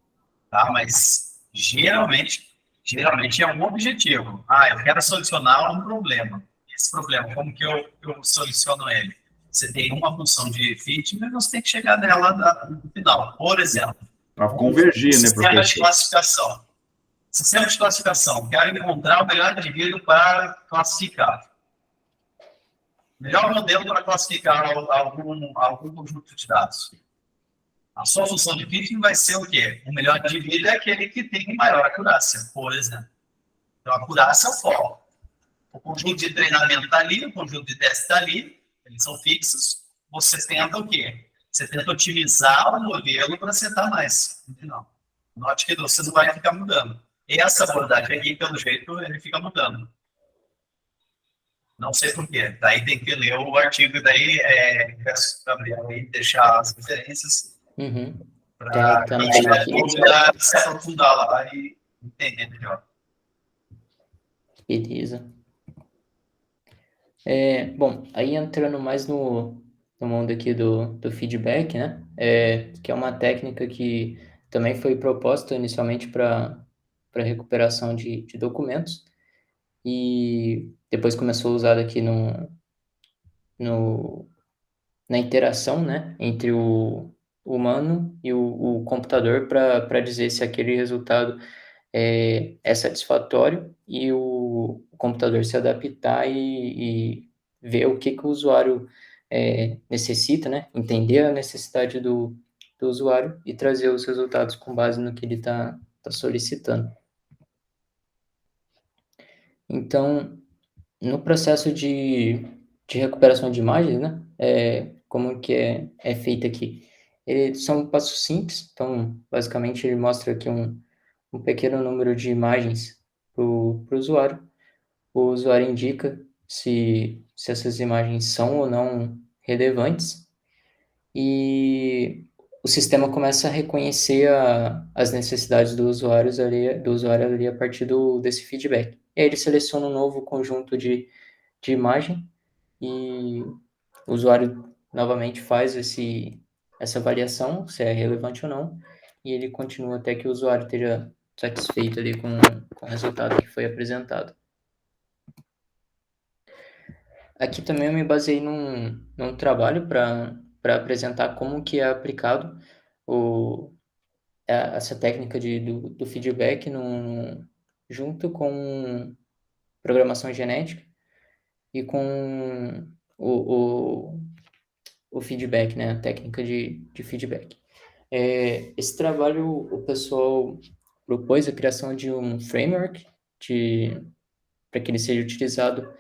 Tá? Mas geralmente é um objetivo. Eu quero solucionar um problema. Esse problema, como que eu soluciono ele? Você tem uma função de fitness, você tem que chegar nela no final. Por exemplo, para convergir, né, sistema de classificação. Sistema de classificação. Quero encontrar o melhor indivíduo para classificar. Melhor modelo para classificar algum conjunto de dados. A sua função de fitness vai ser o quê? O melhor indivíduo é aquele que tem maior acurácia, por exemplo. Então, a acurácia é o foco. O conjunto de treinamento está ali, o conjunto de teste está ali, eles são fixos. Você tenta o quê? Você tenta otimizar o modelo para acertar mais. Não. Note que você não vai ficar mudando. E essa abordagem aqui, pelo jeito, ele fica mudando. Não sei por quê. Daí tem que ler o artigo, daí peço para Gabriel aí deixar as referências para quem tiver dúvida, se aprofundar lá e entender melhor. Beleza. Bom, aí entrando mais no mundo aqui do feedback, né? Que é uma técnica que também foi proposta inicialmente para recuperação de documentos e depois começou a usar aqui no, na interação, né, entre o humano e o computador para dizer se aquele resultado é satisfatório e o computador se adaptar e ver o que o usuário necessita, né? Entender a necessidade do usuário e trazer os resultados com base no que ele tá solicitando. Então, no processo de recuperação de imagens, né? Como que é feito aqui? São passos simples, então, basicamente, ele mostra aqui um pequeno número de imagens para o usuário. O usuário indica se essas imagens são ou não relevantes e o sistema começa a reconhecer as necessidades do usuário ali a partir desse feedback. E aí ele seleciona um novo conjunto de imagem e o usuário novamente faz essa avaliação, se é relevante ou não, e ele continua até que o usuário esteja satisfeito ali com o resultado que foi apresentado. Aqui também eu me baseei num trabalho para apresentar como que é aplicado essa técnica do feedback junto com programação genética e com o, o, o feedback, né, a técnica de feedback. Esse trabalho, o pessoal propôs a criação de um framework para que ele seja utilizado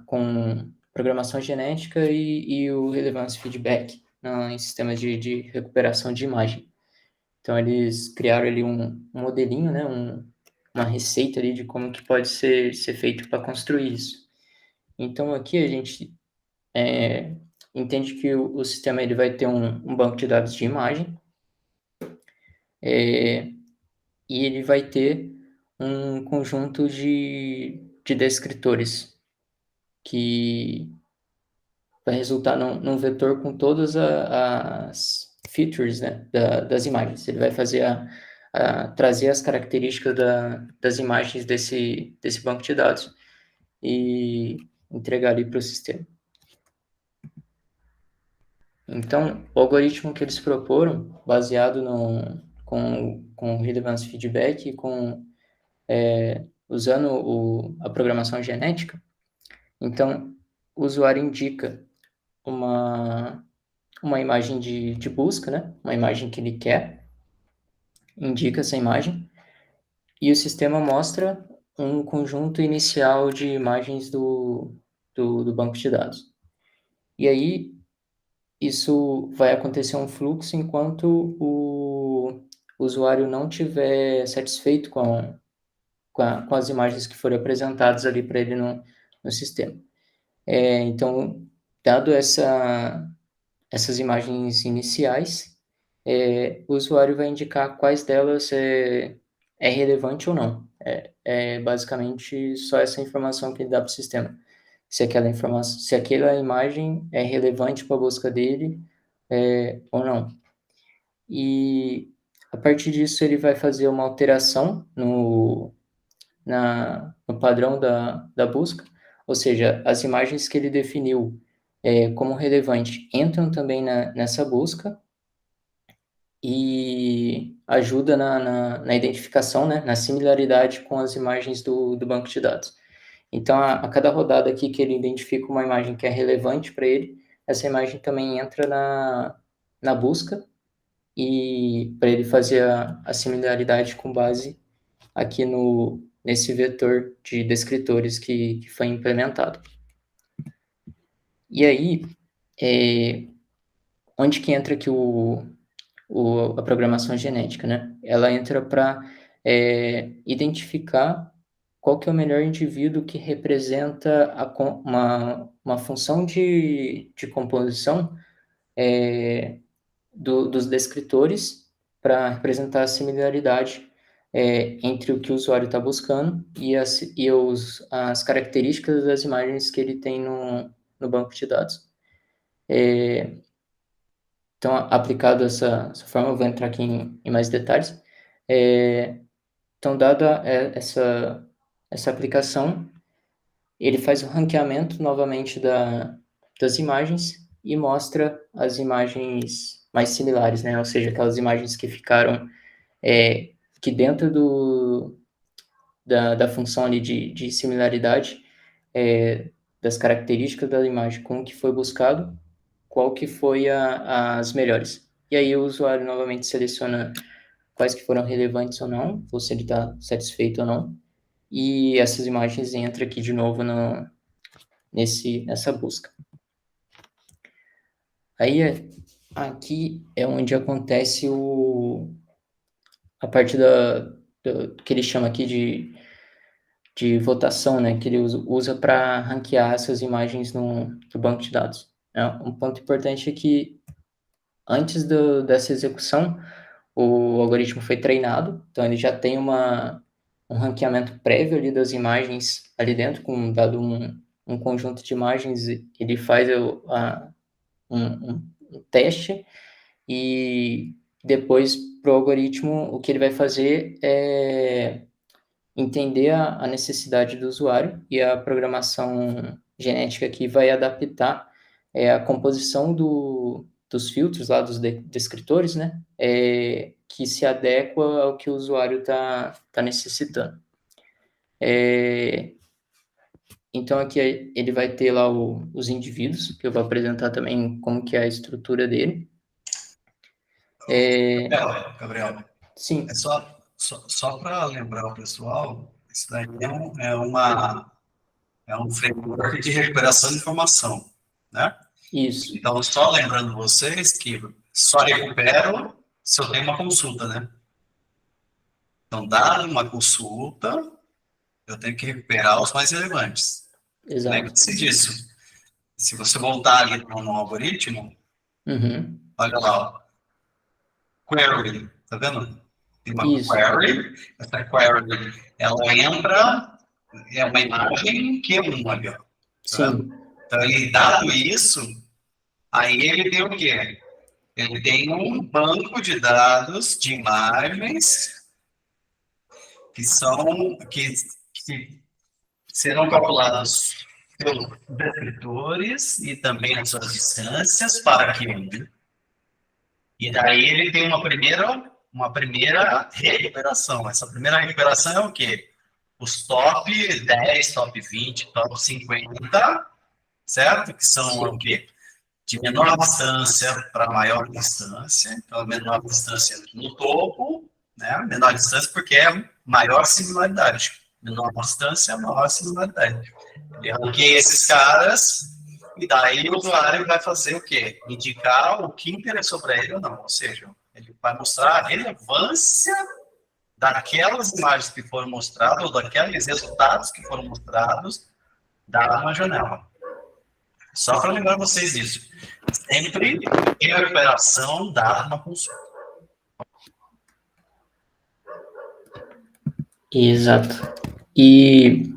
com programação genética e o Relevance Feedback em sistemas de recuperação de imagem. Então, eles criaram ali um modelinho, né, uma receita ali de como que pode ser feito para construir isso. Então, aqui a gente entende que o sistema ele vai ter um banco de dados de imagem e ele vai ter um conjunto de descritores que vai resultar num vetor com todas as features, né, das imagens. Ele vai fazer trazer as características das imagens desse banco de dados e entregar ali para o sistema. Então, o algoritmo que eles proporam, baseado com Relevance Feedback e usando a programação genética, então, o usuário indica uma imagem de busca, né? Uma imagem que ele quer, indica essa imagem, e o sistema mostra um conjunto inicial de imagens do banco de dados. E aí, isso vai acontecer um fluxo enquanto o usuário não estiver satisfeito com as imagens que foram apresentadas ali para ele no sistema. Então, dado essas imagens iniciais, o usuário vai indicar quais delas é relevante ou não. É basicamente só essa informação que ele dá para o sistema. Se aquela imagem é relevante para a busca dele ou não. E a partir disso ele vai fazer uma alteração no padrão da busca, ou seja, as imagens que ele definiu como relevante entram também nessa busca e ajuda na identificação, né, na similaridade com as imagens do banco de dados. Então, a cada rodada aqui que ele identifica uma imagem que é relevante para ele, essa imagem também entra na busca e para ele fazer a similaridade com base aqui nesse vetor de descritores que foi implementado. E aí, onde que entra aqui a programação genética, né? Ela entra para identificar qual que é o melhor indivíduo que representa uma função de composição dos descritores para representar a similaridade entre o que o usuário está buscando e as características das imagens que ele tem no banco de dados. Então, aplicado essa forma, eu vou entrar aqui em mais detalhes. Então, dada essa aplicação, ele faz o ranqueamento novamente das imagens e mostra as imagens mais similares, né? Ou seja, aquelas imagens que ficaram que dentro da função ali de similaridade das características da imagem com o que foi buscado, qual que foi as melhores. E aí o usuário novamente seleciona quais que foram relevantes ou não, ou se ele está satisfeito ou não, e essas imagens entram aqui de novo nessa busca. Aí, aqui é onde acontece a parte que ele chama aqui de votação, né, que ele usa para ranquear essas imagens no banco de dados. Um ponto importante é que antes dessa execução, o algoritmo foi treinado, então ele já tem um ranqueamento prévio ali das imagens ali dentro, dado um conjunto de imagens, ele faz um teste e depois para o algoritmo o que ele vai fazer é entender a necessidade do usuário e a programação genética que vai adaptar a composição dos filtros lá dos descritores, né, que se adequa ao que o usuário tá necessitando. Então, aqui ele vai ter lá os indivíduos, que eu vou apresentar também como que é a estrutura dele. Gabriel, Sim. Só para lembrar o pessoal, isso daí é um framework de recuperação de informação, né? Isso. Então, só lembrando vocês que só recupero se eu tenho uma consulta, né? Então, dado uma consulta, eu tenho que recuperar os mais relevantes. Lembre-se disso. Se você voltar ali no algoritmo, olha lá, ó, query, tá vendo? Tem uma query, essa query, ela entra, é uma imagem Q1 ali, ó. Tá Sim. Então, ele dado isso, aí ele tem o quê? Ele tem um banco de dados de imagens que serão calculados pelos descritores e também as suas distâncias para Q1. E daí ele tem uma primeira recuperação. Essa primeira recuperação é o quê? Os top 10, top 20, top 50, certo? Que são o quê? De menor distância para maior distância. Então, a menor distância no topo, né? Menor distância porque é maior similaridade. Menor distância, maior similaridade. Ele ranqueia esses caras e daí o usuário vai fazer o quê? Indicar o que interessou para ele ou não. Ou seja, ele vai mostrar a relevância daquelas imagens que foram mostradas ou daqueles resultados que foram mostrados dada uma janela. Só para lembrar vocês disso. Sempre em recuperação dada uma consulta. Exato. E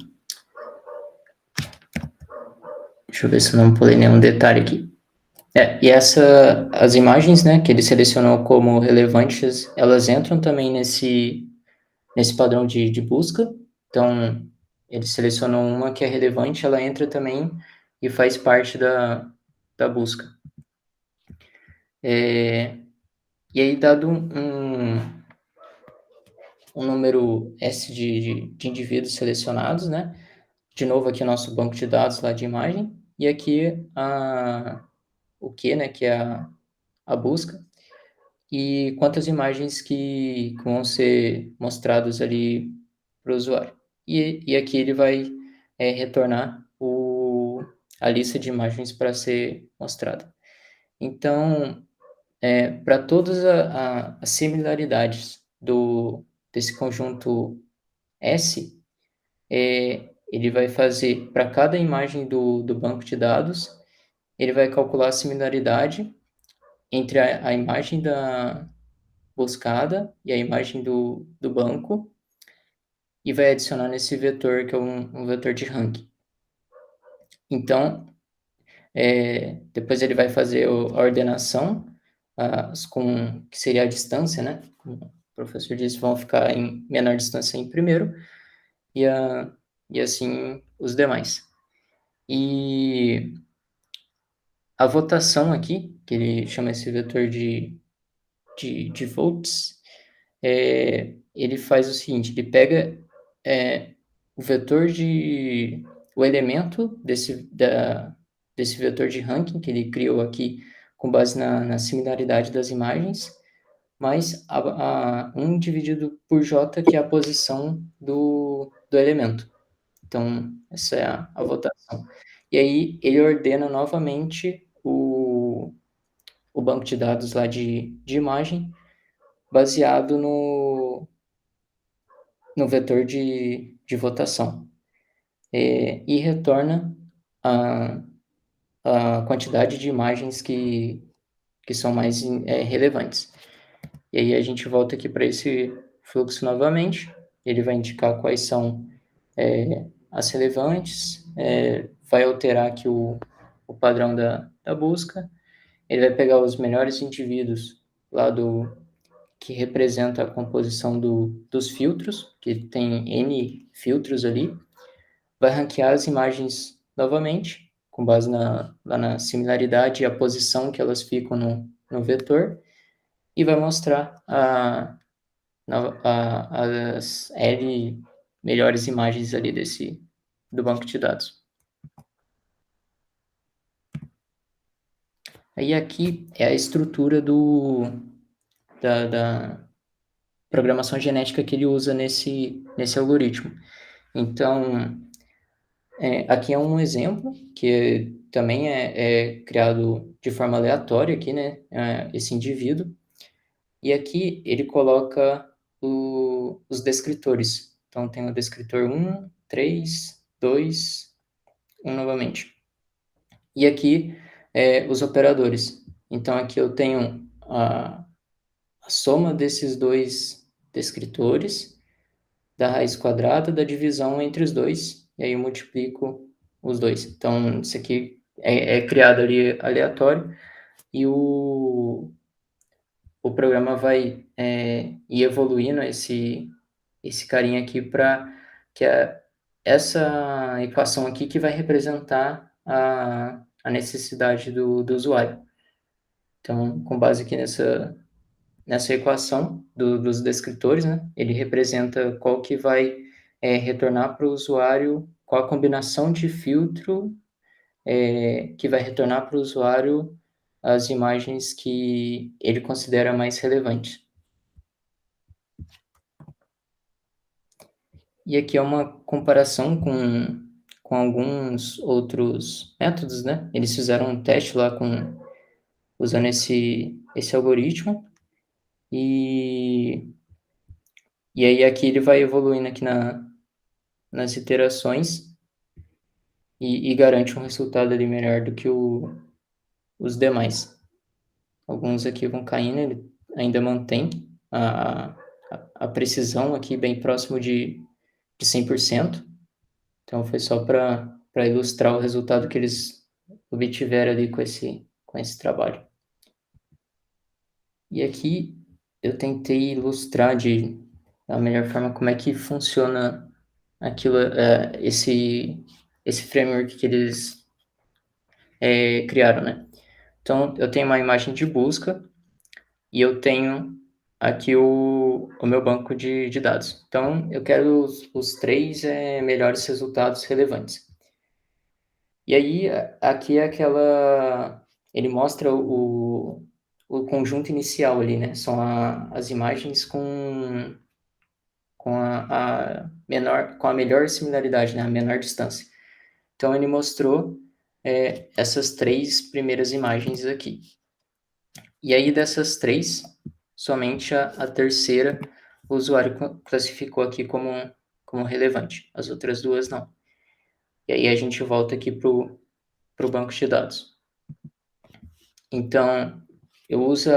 deixa eu ver se eu não pulei nenhum detalhe aqui. E as imagens, né, que ele selecionou como relevantes, elas entram também nesse padrão de busca. Então, ele selecionou uma que é relevante, ela entra também e faz parte da busca. E aí, dado um número S de indivíduos selecionados, né? De novo aqui o nosso banco de dados lá de imagem, e aqui o Q, né, que é a busca, e quantas imagens que vão ser mostradas ali para o usuário. E aqui ele vai retornar a lista de imagens para ser mostrada. Então, para todas as similaridades desse conjunto S, ele vai fazer, para cada imagem do banco de dados, ele vai calcular a similaridade entre a imagem buscada e a imagem do banco, e vai adicionar nesse vetor, que é um vetor de ranking. Então, depois ele vai fazer a ordenação, que seria a distância, né? Como o professor disse, vão ficar em menor distância em primeiro, e assim os demais. E a votação aqui, que ele chama esse vetor de votes, ele faz o seguinte, ele pega o vetor o elemento desse vetor de ranking que ele criou aqui com base na similaridade das imagens, mais 1 dividido por j, que é a posição do elemento. Então, essa é a votação. E aí, ele ordena novamente o banco de dados lá de imagem, baseado no vetor de votação. E retorna a quantidade de imagens que são mais relevantes. E aí a gente volta aqui para esse fluxo novamente, ele vai indicar quais são as relevantes, vai alterar aqui o padrão da busca, ele vai pegar os melhores indivíduos lá que representa a composição dos filtros, que tem N filtros ali, vai ranquear as imagens novamente, com base lá na similaridade e a posição que elas ficam no vetor, e vai mostrar as L melhores imagens ali do banco de dados. Aí aqui é a estrutura da programação genética que ele usa nesse algoritmo. Então, aqui é um exemplo que também é criado de forma aleatória aqui, né, esse indivíduo. E aqui ele coloca os descritores. Então, tem o descritor 1, 3, 2, 1 novamente. E aqui, os operadores. Então, aqui eu tenho a soma desses dois descritores, da raiz quadrada da divisão entre os dois, e aí eu multiplico os dois. Então, isso aqui é criado ali aleatório, e o programa vai ir evoluindo esse carinha aqui para que essa equação aqui que vai representar a necessidade do usuário. Então, com base aqui nessa equação dos descritores, né, ele representa qual que vai retornar para o usuário, qual a combinação de filtro que vai retornar para o usuário as imagens que ele considera mais relevantes. E aqui é uma comparação com alguns outros métodos, né? Eles fizeram um teste lá usando esse algoritmo, e aí aqui ele vai evoluindo aqui nas iterações e garante um resultado ali melhor do que os demais. Alguns aqui vão caindo, ele ainda mantém a precisão aqui bem próximo de 100%. Então, foi só para ilustrar o resultado que eles obtiveram ali com esse trabalho. E aqui eu tentei ilustrar da melhor forma como é que funciona aquilo, esse framework que eles criaram, né? Então, eu tenho uma imagem de busca e eu tenho aqui o meu banco de dados. Então, eu quero os 3 melhores resultados relevantes. E aí, aqui é ele mostra o conjunto inicial ali, né? São as imagens com a melhor similaridade, né? A menor distância. Então, ele mostrou essas 3 primeiras imagens aqui. E aí, dessas 3, somente a terceira o usuário classificou aqui como relevante. As outras 2 não. E aí, a gente volta aqui para o banco de dados. Então, eu uso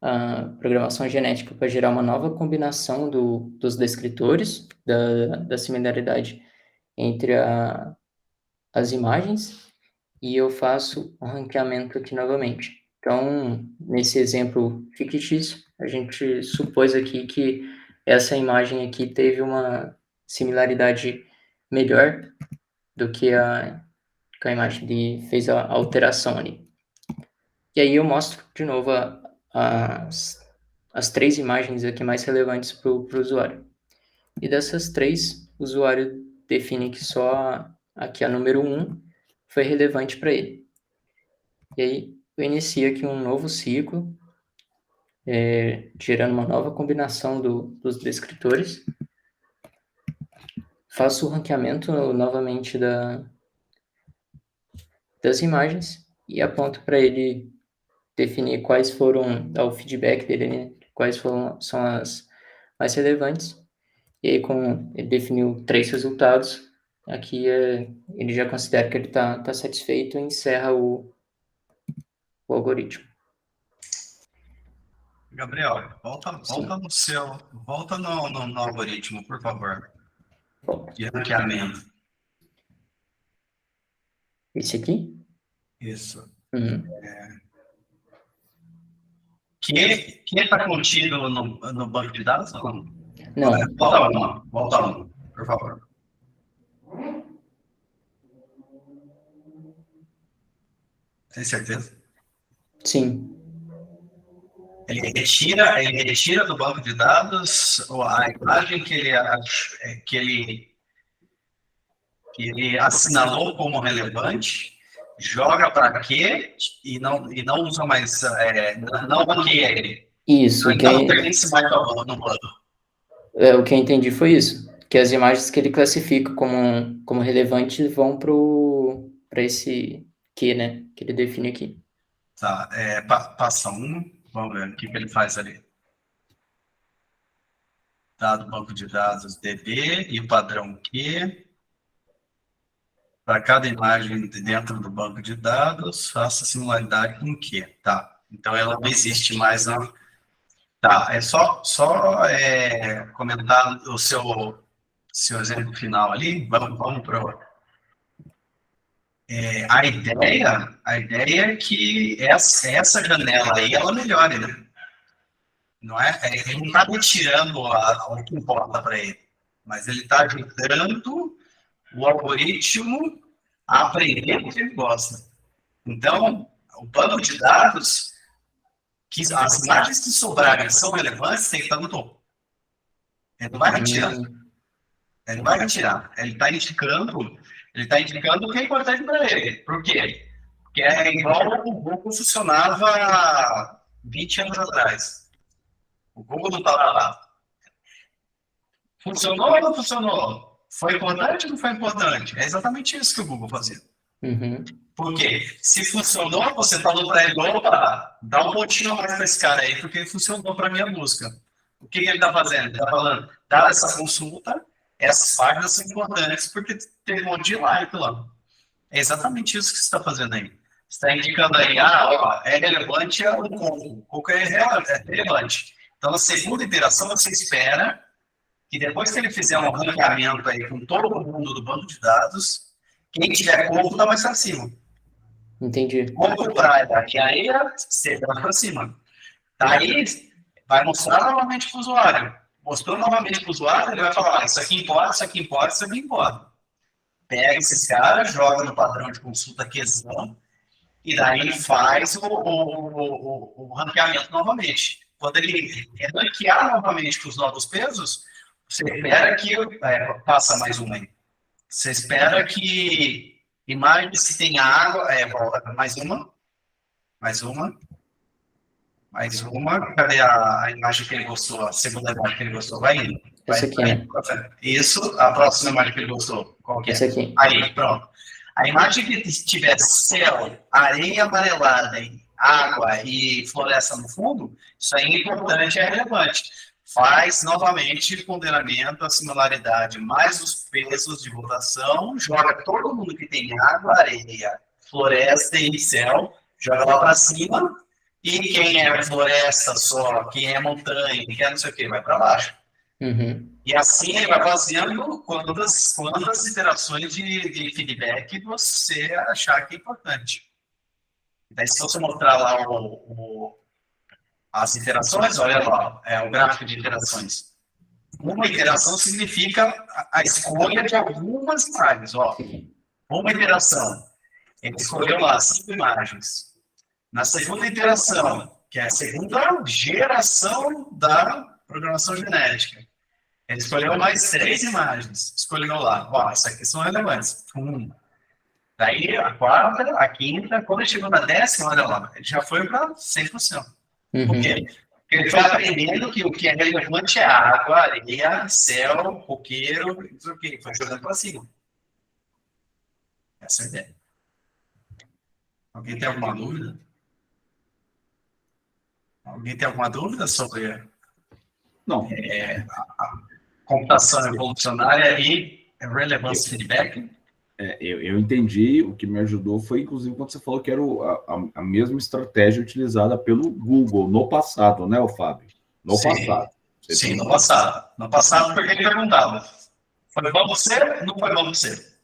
a programação genética para gerar uma nova combinação dos descritores, da similaridade entre as imagens, e eu faço um ranqueamento aqui novamente. Então, nesse exemplo fictício, a gente supôs aqui que essa imagem aqui teve uma similaridade melhor do que a imagem que fez a alteração ali. E aí eu mostro de novo as 3 imagens aqui mais relevantes para o usuário. E dessas 3, o usuário define que só aqui a número 1 foi relevante para ele. E aí eu inicio aqui um novo ciclo, gerando uma nova combinação dos descritores. Faço o ranqueamento novamente das imagens e aponto para ele definir quais foram, dar o feedback dele, né? Quais são as mais relevantes. E aí, como ele definiu 3 resultados, aqui ele já considera que ele está satisfeito e encerra o algoritmo. Gabriel, volta no algoritmo, por favor, de ranqueamento. Esse aqui? Isso. Uhum. Que está contido no banco de dados? Não. Volta um, por favor. Tem certeza? Sim. Ele retira do banco de dados a imagem que ele assinalou como relevante, joga para quê e não usa mais, não ranqueia ele. Isso. Então não pertence mais no banco. O que eu entendi foi isso, que as imagens que ele classifica como relevantes vão para esse Q, né, que ele define aqui. Tá, passa um, vamos ver o que ele faz ali. Dado banco de dados DB e o padrão Q. Para cada imagem dentro do banco de dados, faça similaridade com Q. Tá, então ela não existe mais na... Tá, é só comentar o seu exemplo final ali. Vamos para a ideia é que essa janela aí, ela melhore, né? Não é? Ele não está retirando o que importa para ele, mas ele está ajudando o algoritmo a aprender o que ele gosta. Então, o banco de dados, que as imagens que sobrarem são relevantes, tem que estar no topo. Ele não vai retirar. Ele não vai retirar. Ele está indicando o que é importante para ele. Por quê? Porque é igual o Google funcionava 20 anos atrás. O Google não estava lá. Funcionou ou não funcionou? Foi importante ou não foi importante? É exatamente isso que o Google fazia. Uhum. Por quê? Se funcionou, você falou para ele, opa, dá um pontinho a mais para esse cara aí, porque funcionou para a minha busca. O que ele está fazendo? Ele está falando, dá essa consulta, essas páginas são importantes, porque tem um monte de like lá. É exatamente isso que você está fazendo aí. Você está indicando aí, é relevante o Google. O que é relevante. Então, na segunda iteração, você espera que depois que ele fizer um ranqueamento aí com todo mundo do banco de dados, quem tiver Google está mais para cima. Entendi. Google Praia, que aí você vai para cima. Daí, vai mostrar novamente para o usuário. Mostrou novamente para o usuário, ele vai falar, isso aqui importa, isso aqui importa, isso aqui importa. Pega esses caras, joga no padrão de consulta questão, e daí faz o ranqueamento novamente. Quando ele ranquear novamente com os novos pesos, você espera que passa mais uma aí. Você espera que imagens que tem água, mais uma. Cadê a imagem que ele gostou? A segunda imagem que ele gostou? Vai indo. Essa aqui, né? Isso, a próxima imagem que ele gostou. Qual que é? Essa aqui. Aí, pronto. A imagem que tiver céu, areia amarelada, água e floresta no fundo, isso aí é importante e é relevante. Faz novamente o ponderamento, a similaridade, mais os pesos de rotação, joga todo mundo que tem água, areia, floresta e céu, joga lá para cima E quem é floresta só, quem é montanha, quem é não sei o quê, vai para baixo. E assim ele vai fazendo quantas iterações de feedback você achar que é importante. Daí, se você mostrar lá as iterações, olha lá, o gráfico de iterações. Uma iteração significa a escolha de algumas imagens. Ó. Uma iteração, ele escolheu lá 5 imagens. Na segunda iteração, que é a segunda geração da programação genética, ele escolheu mais 3 imagens. Escolheu lá, ó, essas aqui são relevantes. Daí a quarta, a quinta, quando ele chegou na 10ª, olha lá, ele já foi para 100%. Por quê? Porque ele foi aprendendo que o que é relevante é água, areia, céu, coqueiro, não sei o quê. Foi jogando para cima. Essa é a ideia. Alguém tem alguma dúvida? Alguém tem alguma dúvida sobre Não. A computação evolucionária e relevance feedback? Eu entendi, o que me ajudou foi, inclusive, quando você falou que era a mesma estratégia utilizada pelo Google no passado, né, Fábio? No passado. Sim, no passado. No passado, porque ele perguntava, foi bom você ou não foi bom você?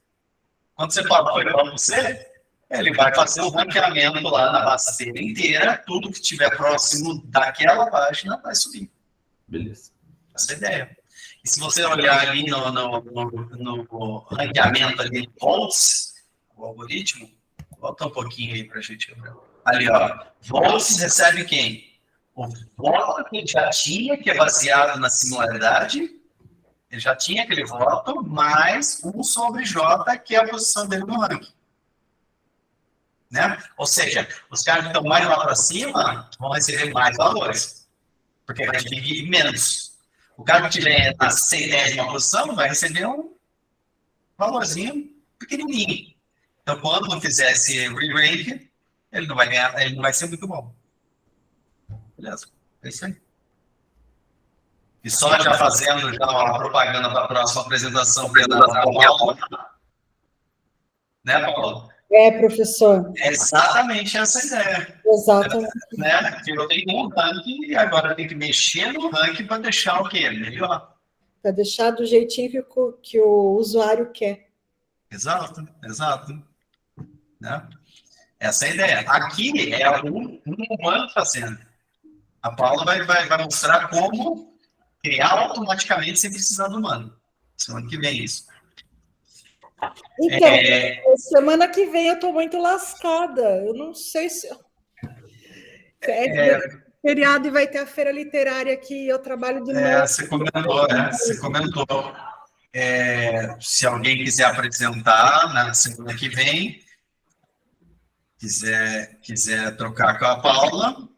Quando você fala foi bom você, ele vai fazer um ranqueamento lá na base dele inteira, tudo que estiver próximo daquela página vai subir. Beleza. Essa é a ideia. E se você olhar ali no ranqueamento ali de volts, o algoritmo, volta um pouquinho aí para a gente ver. Ali, ó, volts recebe quem? O voto que ele já tinha, que é baseado na similaridade, ele já tinha aquele voto, mais 1 sobre J, que é a posição dele no ranking. Né? Ou seja, os caras que estão mais lá para cima vão receber mais valores, porque vai dividir menos. O cara que estiver na 100ª posição vai receber um valorzinho pequenininho. Então, quando fizer esse re-rank, ele não vai ganhar, ele não vai ser muito bom. Beleza? É isso aí. E só já fazendo já uma propaganda para a próxima apresentação da Paula. Né, Paula? Professor. É exatamente essa ideia. Exatamente. Né? Eu tenho um ranking e agora eu tenho que mexer no ranking para deixar o quê? Melhor. Para deixar do jeitinho que o usuário quer. Exato. Né? Essa é a ideia. Aqui é um humano fazendo. A Paula vai mostrar como criar automaticamente sem precisar do humano. Semana que vem isso. Então, semana que vem eu estou muito lascada. Eu não sei se... feriado e vai ter a feira literária que eu trabalho de novo. Você comentou, né? Você comentou. Se alguém quiser apresentar na semana que vem, quiser trocar com a Paula,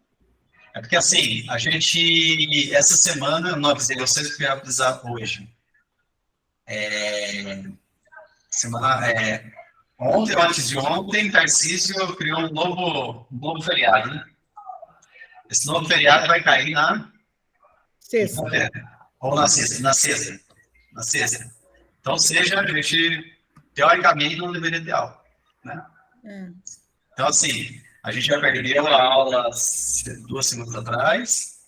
é porque assim, a gente, essa semana, eu não avisei vocês que eu ia avisar hoje. Ontem ou antes de ontem, Tarcísio criou um novo feriado, né? Esse novo feriado vai cair na sexta. Ou na sexta. Então, seja, a gente, teoricamente, não deveria ter aula, né? Então, assim, a gente já perdeu a aula 2 semanas atrás,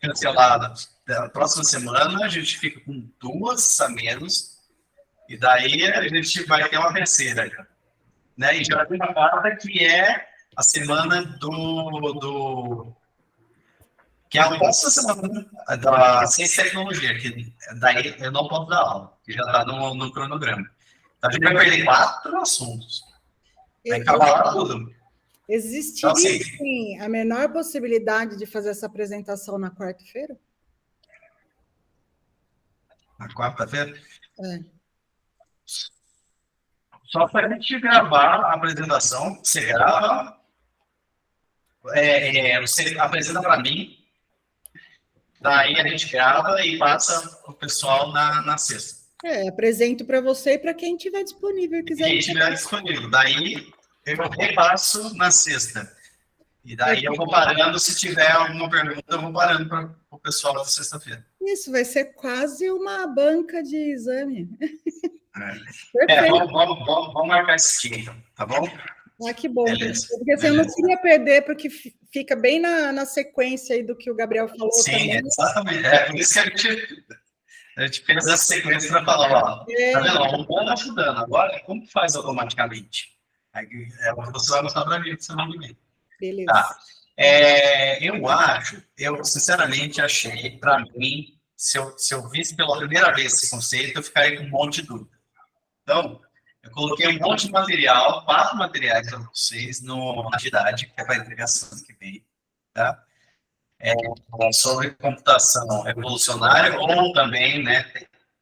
cancelada. Na próxima semana, a gente fica com 2 a menos, e daí a gente vai ter uma terceira, né? E já tem uma quarta que é a semana que é a próxima semana da ciência e tecnologia, que daí eu não posso dar aula, que já está no cronograma. Então, a gente vai perder 4 assuntos. Vai acabar tudo. Existiria, então, sim, a menor possibilidade de fazer essa apresentação na quarta-feira? Na quarta-feira? Só para a gente gravar a apresentação, você grava, você apresenta para mim, daí a gente grava e passa para o pessoal na sexta. Apresento para você e para quem estiver disponível. Quem estiver disponível. Daí eu repasso na sexta. E daí eu vou parando, se tiver alguma pergunta, eu vou parando para o pessoal da sexta-feira. Isso, vai ser quase uma banca de exame. Vamos marcar esse dia, então, tá bom? Ah, que bom. Beleza. Porque assim, eu não queria perder, porque fica bem na sequência aí do que o Gabriel falou. Sim, também. exatamente. Por isso que a gente fez essa sequência para falar, ó, tá vendo? O robô está ajudando. Agora, como que faz automaticamente? Aí, você vai mostrar para mim, você não me. Beleza. Tá. Eu sinceramente achei, para mim, se eu visse pela primeira vez esse conceito, eu ficaria com um monte de dúvida. Então, eu coloquei um monte de material, 4 materiais para vocês na atividade, que é para a entrega semana que vem, tá? Sobre computação evolucionária, ou também, né,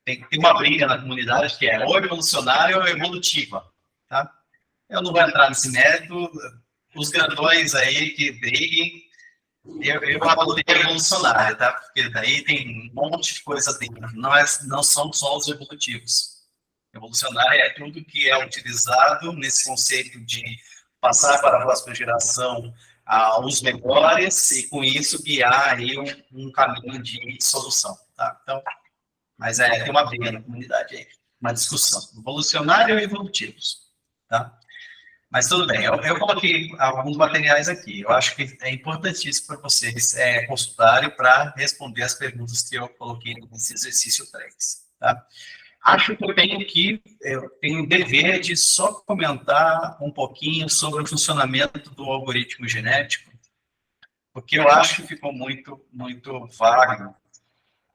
tem uma briga na comunidade que é ou evolucionária ou evolutiva, tá? Eu não vou entrar nesse mérito, os grandões aí que briguem, eu adotei evolucionária, tá? Porque daí tem um monte de coisa dentro, não são só os evolutivos. Evolucionária é tudo que é utilizado nesse conceito de passar para a próxima geração os melhores e, com isso, guiar aí um caminho de solução. Tá? Então, mas tem uma briga na comunidade aí, uma discussão. Evolucionário e evolutivos. Tá? Mas tudo bem, eu coloquei alguns materiais aqui. Eu acho que é importantíssimo para vocês consultarem para responder as perguntas que eu coloquei nesse exercício 3. Tá? Acho que eu tenho o dever de só comentar um pouquinho sobre o funcionamento do algoritmo genético, porque eu acho que ficou muito, muito vago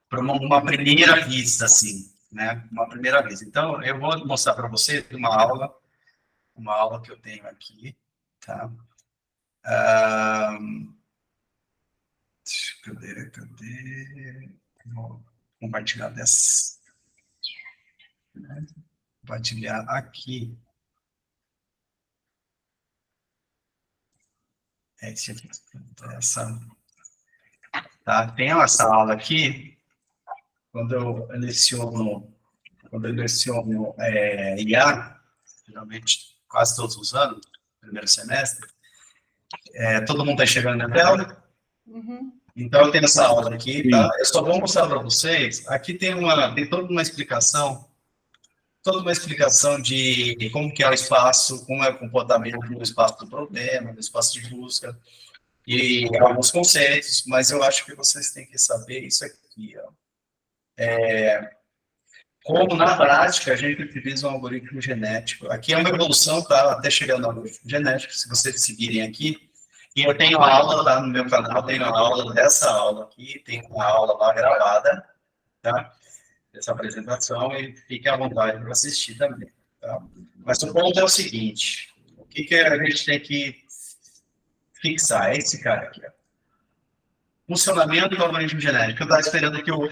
para uma primeira vista, assim, né? Uma primeira vez. Então, eu vou mostrar para vocês uma aula que eu tenho aqui, tá? Cadê? Vou compartilhar dessa. Compartilhar aqui. Esse aqui. Tá? Tem essa aula aqui, quando eu leciono IA, geralmente quase todos os anos, primeiro semestre, todo mundo está chegando na tela. Uhum. Então, eu tenho essa aula aqui, tá? Eu só vou mostrar para vocês. Aqui tem toda uma explicação de como que é o espaço, como é o comportamento no espaço do problema, no espaço de busca, e alguns conceitos, mas eu acho que vocês têm que saber isso aqui, ó. Como, na prática, a gente utiliza um algoritmo genético. Aqui é uma evolução, tá? Até chegando ao algoritmo genético, se vocês seguirem aqui. E eu tenho aula lá no meu canal, tenho a aula dessa aula aqui, tem uma aula lá gravada, tá? Essa apresentação, e fique à vontade para assistir também, tá? Mas o ponto é o seguinte, o que a gente tem que fixar? É esse cara aqui, ó. Funcionamento do algoritmo genético. Eu estava esperando que o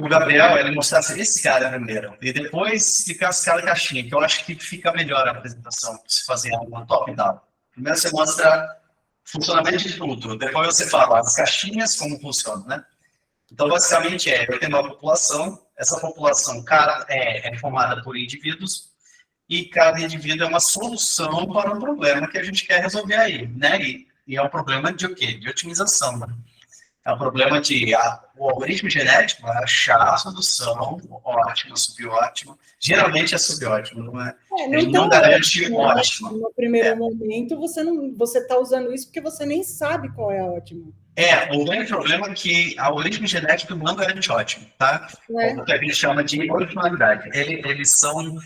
Gabriel ele mostrasse esse cara primeiro, e depois ficasse cada caixinha, que eu acho que fica melhor a apresentação, se fazer uma top-down. Primeiro você mostra funcionamento de tudo, depois você fala as caixinhas, como funcionam, né? Então, basicamente, eu tenho uma população, essa população é formada por indivíduos, e cada indivíduo é uma solução para um problema que a gente quer resolver aí, né? E é um problema de o quê? De otimização, né? É um problema o algoritmo genético vai achar a solução ótima, subótima. Geralmente é subótimo, não é? Ele não garante ótimo. No primeiro momento, você está usando isso porque você nem sabe qual é a ótima. O grande problema é que o algoritmo genético não garante ótimo, tá? O que a gente chama de originalidade. Eles são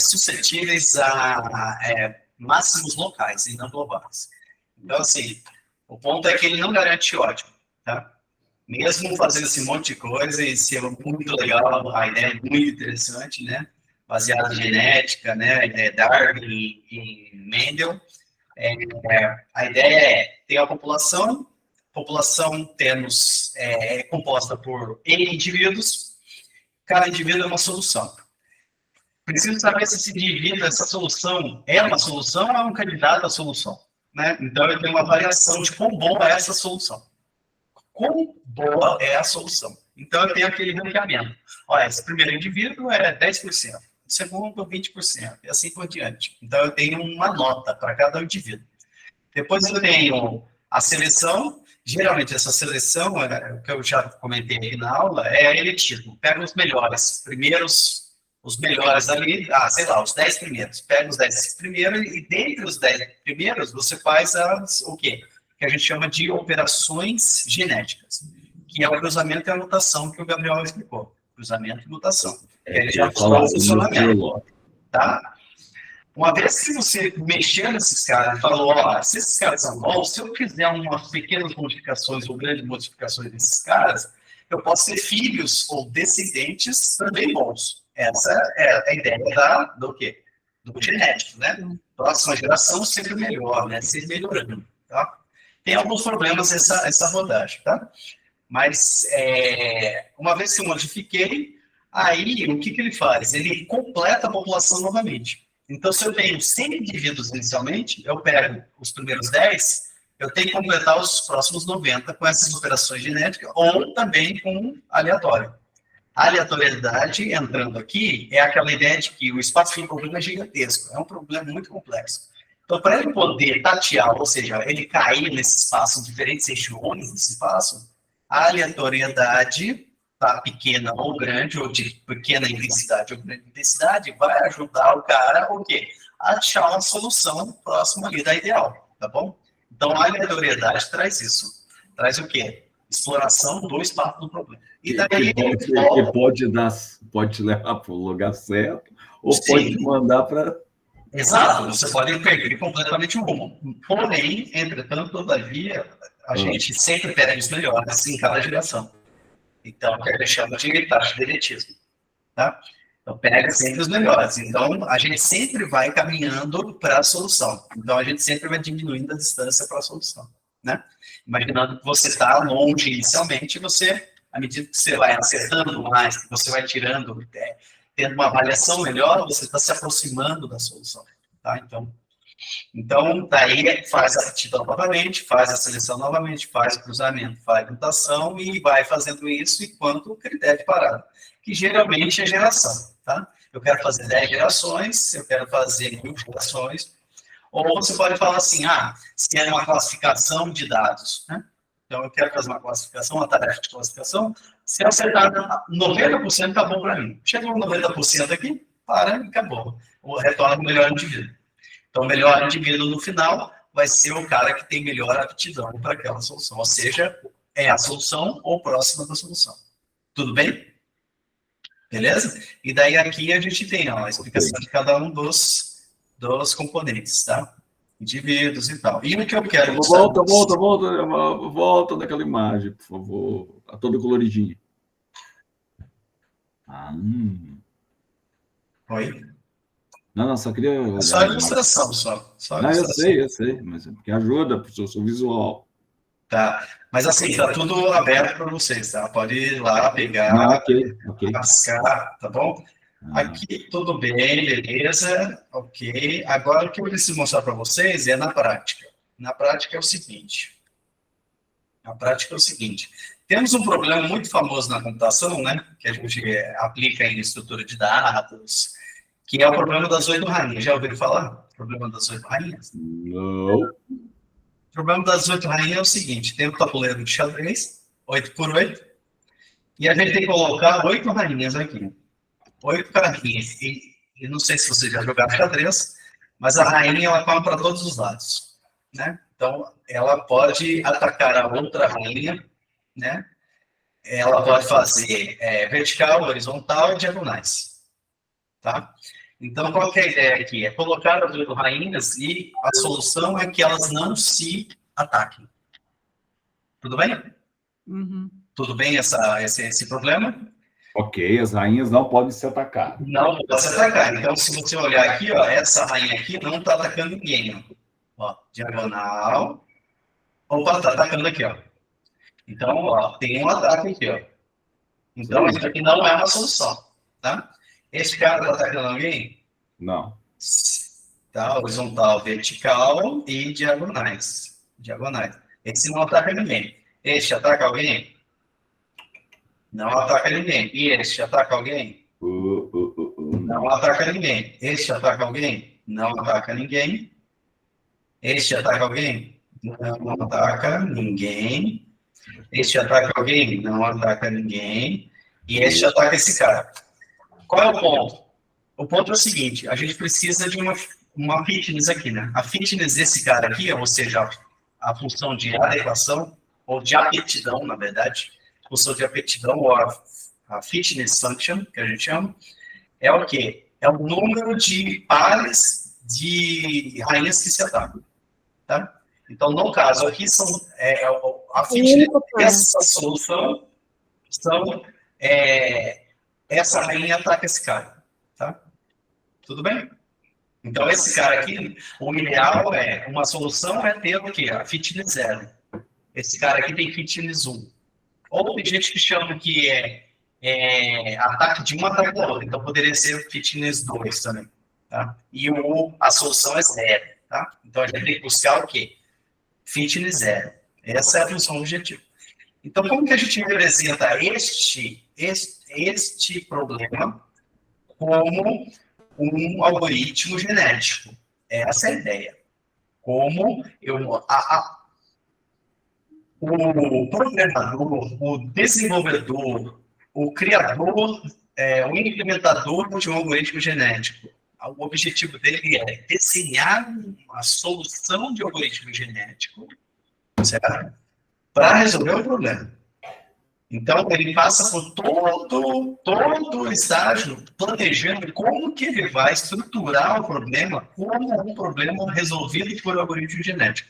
suscetíveis a máximos locais e não globais. Então, assim, o ponto é que ele não garante ótimo, tá? Mesmo fazendo esse monte de coisa, e ser muito legal, a ideia é muito interessante, né? Baseada em genética, né? Darwin e Mendel. A ideia ter a população temos composta por N indivíduos, cada indivíduo é uma solução. Preciso saber se esse indivíduo, essa solução, é uma solução ou é um candidato à solução, né? Então, eu tenho uma variação de quão boa é essa solução. Quão boa é a solução. Então, eu tenho aquele ranqueamento. Olha, esse primeiro indivíduo é 10%, o segundo 20%, e assim por diante. Então, eu tenho uma nota para cada indivíduo. Depois, eu tenho a seleção. Geralmente, essa seleção, o que eu já comentei aqui na aula, é eletiva. Pega os melhores, primeiros os melhores ali, sei lá, os 10 primeiros. Pega os 10 primeiros e dentre os 10 primeiros você faz o quê? Que a gente chama de operações genéticas, que é o cruzamento e a mutação que o Gabriel explicou. Cruzamento e mutação. Ele já falou o funcionamento. Tá? Uma vez que você mexeu nesses caras e falou, se esses caras são bons, se eu fizer umas pequenas modificações ou grandes modificações desses caras, eu posso ter filhos ou descendentes também bons. Essa é a ideia do quê? Do genético, né? Próxima geração sempre melhor, né? Sempre melhorando, tá? Tem alguns problemas essa rodagem, tá? Mas, uma vez que eu modifiquei, aí o que ele faz? Ele completa a população novamente. Então, se eu tenho 100 indivíduos inicialmente, eu pego os primeiros 10, eu tenho que completar os próximos 90 com essas operações genéticas ou também com aleatório. A aleatoriedade, entrando aqui, é aquela ideia de que o espaço de problema é gigantesco, é um problema muito complexo. Então, para ele poder tatear, ou seja, ele cair nesse espaço, diferentes regiões desse espaço, a aleatoriedade, tá, pequena ou grande, ou de pequena intensidade ou grande intensidade, vai ajudar o cara o quê? A achar uma solução próxima ali da ideal, tá bom? Então, a aleatoriedade traz isso. Traz o quê? Exploração do espaço do problema. E daí, pode te levar para o lugar certo, ou sim, pode te mandar para... Exato, você pode perder completamente o rumo. Porém, entretanto, todavia, a gente sempre pega os melhores em cada geração. Então, que a gente chama de taxa de diretismo. Tá? Então, pega sempre os melhores. Então, a gente sempre vai caminhando para a solução. Então, a gente sempre vai diminuindo a distância para a solução. Né? Imaginando que você está longe inicialmente, à medida que você vai acertando mais, que você vai tirando, tendo uma avaliação melhor, você está se aproximando da solução. Tá? Então, daí faz a aptidão novamente, faz a seleção novamente, faz o cruzamento, faz a mutação e vai fazendo isso enquanto o critério de parada, que geralmente é geração. Tá? Eu quero fazer 10 gerações, eu quero fazer 1000 gerações, ou você pode falar assim, se é uma classificação de dados, né? Então, eu quero fazer uma classificação, uma tarefa de classificação, se eu acertar 90%, está bom para mim. Chegou 90% aqui, para e acabou. Retorna o melhor indivíduo. Então, o melhor indivíduo no final vai ser o cara que tem melhor aptidão para aquela solução. Ou seja, é a solução ou próxima da solução. Tudo bem? Beleza? E daí aqui a gente tem a explicação de cada um dos componentes, tá? Indivíduos e tal. E o que eu quero... Volta daquela imagem, por favor. A toda coloridinha. Oi? Não, só queria... Só a ilustração, só. Eu sei, mas é porque ajuda para o seu visual. Tá, mas assim, tá tudo aberto para vocês, tá? Pode ir lá, pegar, ok. rascar, tá bom? Aqui, tudo bem, beleza, ok. Agora, o que eu preciso mostrar para vocês é na prática. Na prática é o seguinte. Temos um problema muito famoso na computação, né? Que a gente aplica em estrutura de dados, que é o problema das 8 rainhas. Já ouviram falar? O problema das 8 rainhas? Não. O problema das 8 rainhas é o seguinte. Tem o tabuleiro de xadrez, 8x8, e a gente tem que colocar 8 rainhas aqui. 8 rainhas. E não sei se vocês já jogaram xadrez, mas a rainha ela come para todos os lados, né? Então, ela pode atacar a outra rainha, né? Ela pode fazer vertical, horizontal e diagonais, tá? Então, qual que é a ideia aqui? É colocar as 8 rainhas e a solução é que elas não se ataquem. Tudo bem? Uhum. Tudo bem esse problema? Ok, as rainhas não podem se atacar. Não pode se atacar. Então, se você olhar aqui, essa rainha aqui não está atacando ninguém. Diagonal. Opa, está atacando aqui. Então, tem um ataque aqui. Então, isso aqui não é uma solução. Tá? Esse cara está atacando alguém? Não. Tá, horizontal, vertical e diagonais. Esse não ataca ninguém. Este ataca alguém? Não ataca ninguém. E este ataca alguém? Não ataca ninguém. Este ataca alguém? Não ataca ninguém. Este ataca alguém? Não ataca ninguém. Este ataca alguém? Não ataca ninguém. E este ataca esse cara. Qual é o ponto? o ponto é o seguinte, a gente precisa de uma fitness aqui, né? A fitness desse cara aqui, ou seja, a função de adequação, ou de aptidão, na verdade, a função de aptidão, ou a fitness function, que a gente chama, é o quê? É o número de pares de rainhas que se atacam, tá? Então, no caso aqui, a fitness, essa solução são, essa rainha ataca esse cara, tá? Tudo bem? Então, esse cara aqui, o ideal uma solução é ter o quê? A fitness 0. Esse cara aqui tem fitness 1. Ou tem gente que chama que ataque de um, ataque da outra. Então, poderia ser fitness 2 também, tá? E a solução é 0, tá? Então, a gente tem que buscar o quê? Fitness 0. Essa é a função objetiva. Então, como que a gente representa este problema como um algoritmo genético? Essa é a ideia. Como o programador, o desenvolvedor, o criador, o implementador de um algoritmo genético, o objetivo dele é desenhar uma solução de algoritmo genético, certo? Para resolver o problema. Então, ele passa por todo o estágio planejando como que ele vai estruturar o problema como um problema resolvido por algoritmo genético.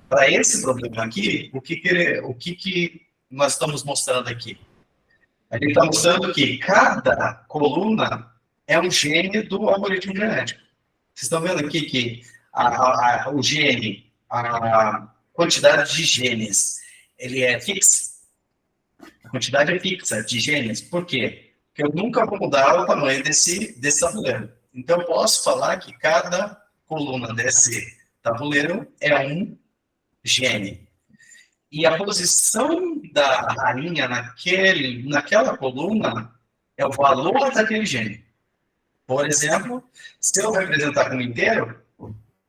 Para esse problema aqui, o que nós estamos mostrando aqui? A gente está mostrando que cada coluna é um gene do algoritmo genético. Vocês estão vendo aqui que o gene, a quantidade de genes, ele é fixa. A quantidade é fixa de genes. Por quê? Porque eu nunca vou mudar o tamanho desse tabuleiro. Então, eu posso falar que cada coluna desse tabuleiro é um gene. E a posição da rainha naquela coluna é o valor daquele gene. Por exemplo, se eu representar como inteiro,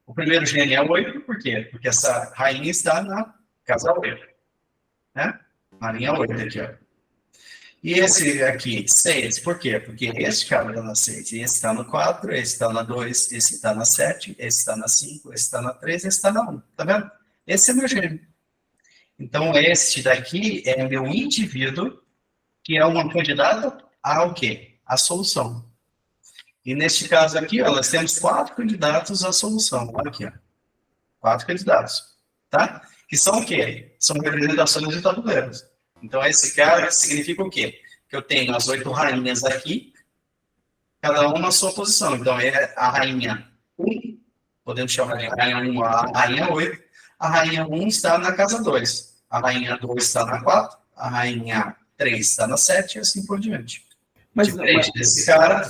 o primeiro gene é 8, por quê? Porque essa rainha está na casa 8. Né? Rainha 8 aqui, ó. E esse aqui, 6, por quê? Porque esse cara está na 6, e esse está no 4, esse está na 2, esse está na 7, esse está na 5, esse está na 3, esse está na 1. Tá vendo? Esse é meu gene. Então, este daqui é meu indivíduo, que é uma candidata ao quê? A solução. E neste caso aqui, ó, nós temos 4 candidatos à solução. Olha aqui, ó. 4 candidatos. Tá? Que são o quê? São representações de tabuleiros. Então, esse cara significa o quê? Que eu tenho as 8 rainhas aqui, cada uma na sua posição. Então, é a rainha 1, podemos chamar de rainha 1 a rainha 8. A rainha 1 está na casa 2. A rainha 2 está na 4. A rainha 3 está na 7 e assim por diante. Diferente desse cara.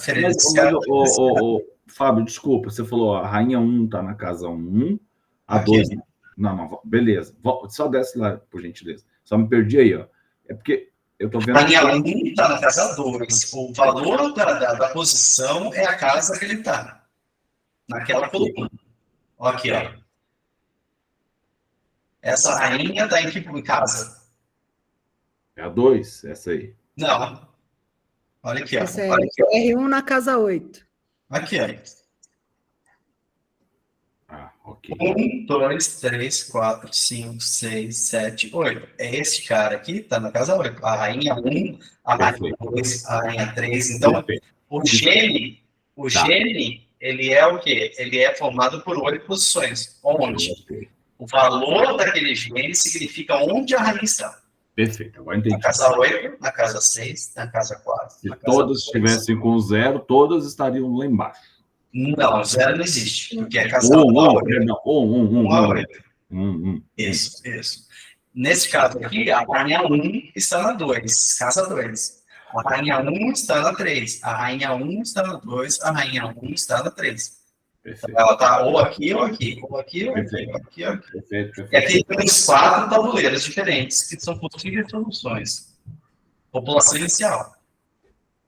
Fábio, desculpa, você falou a rainha 1 está na casa 1, a 2... Não, beleza. Só desce lá, por gentileza. Só me perdi aí, ó. É porque eu tô vendo... A rainha 1 está na casa 2. O valor da posição é a casa que ele está. Naquela coluna. Olha aqui, ó. Essa rainha está em que casa? É a 2, essa aí. Não. Olha aqui, ó. Essa é olha aqui, ó. R1 na casa 8. Aqui, ó. Ok. 1, 2, 3, 4, 5, 6, 7, 8. É esse cara aqui, tá na casa 8. A rainha 1, a rainha 2, a rainha 3. Então, o gene, ele é o quê? Ele é formado por 8 posições. Onde? O valor daquele gene significa onde a rainha está. Perfeito, agora entendi. Na casa 8, na casa 6, na casa 4. Se todos estivessem com 0, todas estariam lá embaixo. Não, 0 não existe, porque é casa 1 a 8. 1. Isso. Nesse caso aqui, a rainha 1 está na 2, casa 2. A rainha 1 está na 3, a rainha 1 está na 2, a rainha 1 está na 3. Perfeito. Ela está ou aqui, ou aqui, ou aqui, ou aqui, ou aqui, ou aqui. Perfeito. E aqui temos 4 tabuleiros diferentes, que são possíveis soluções. População inicial.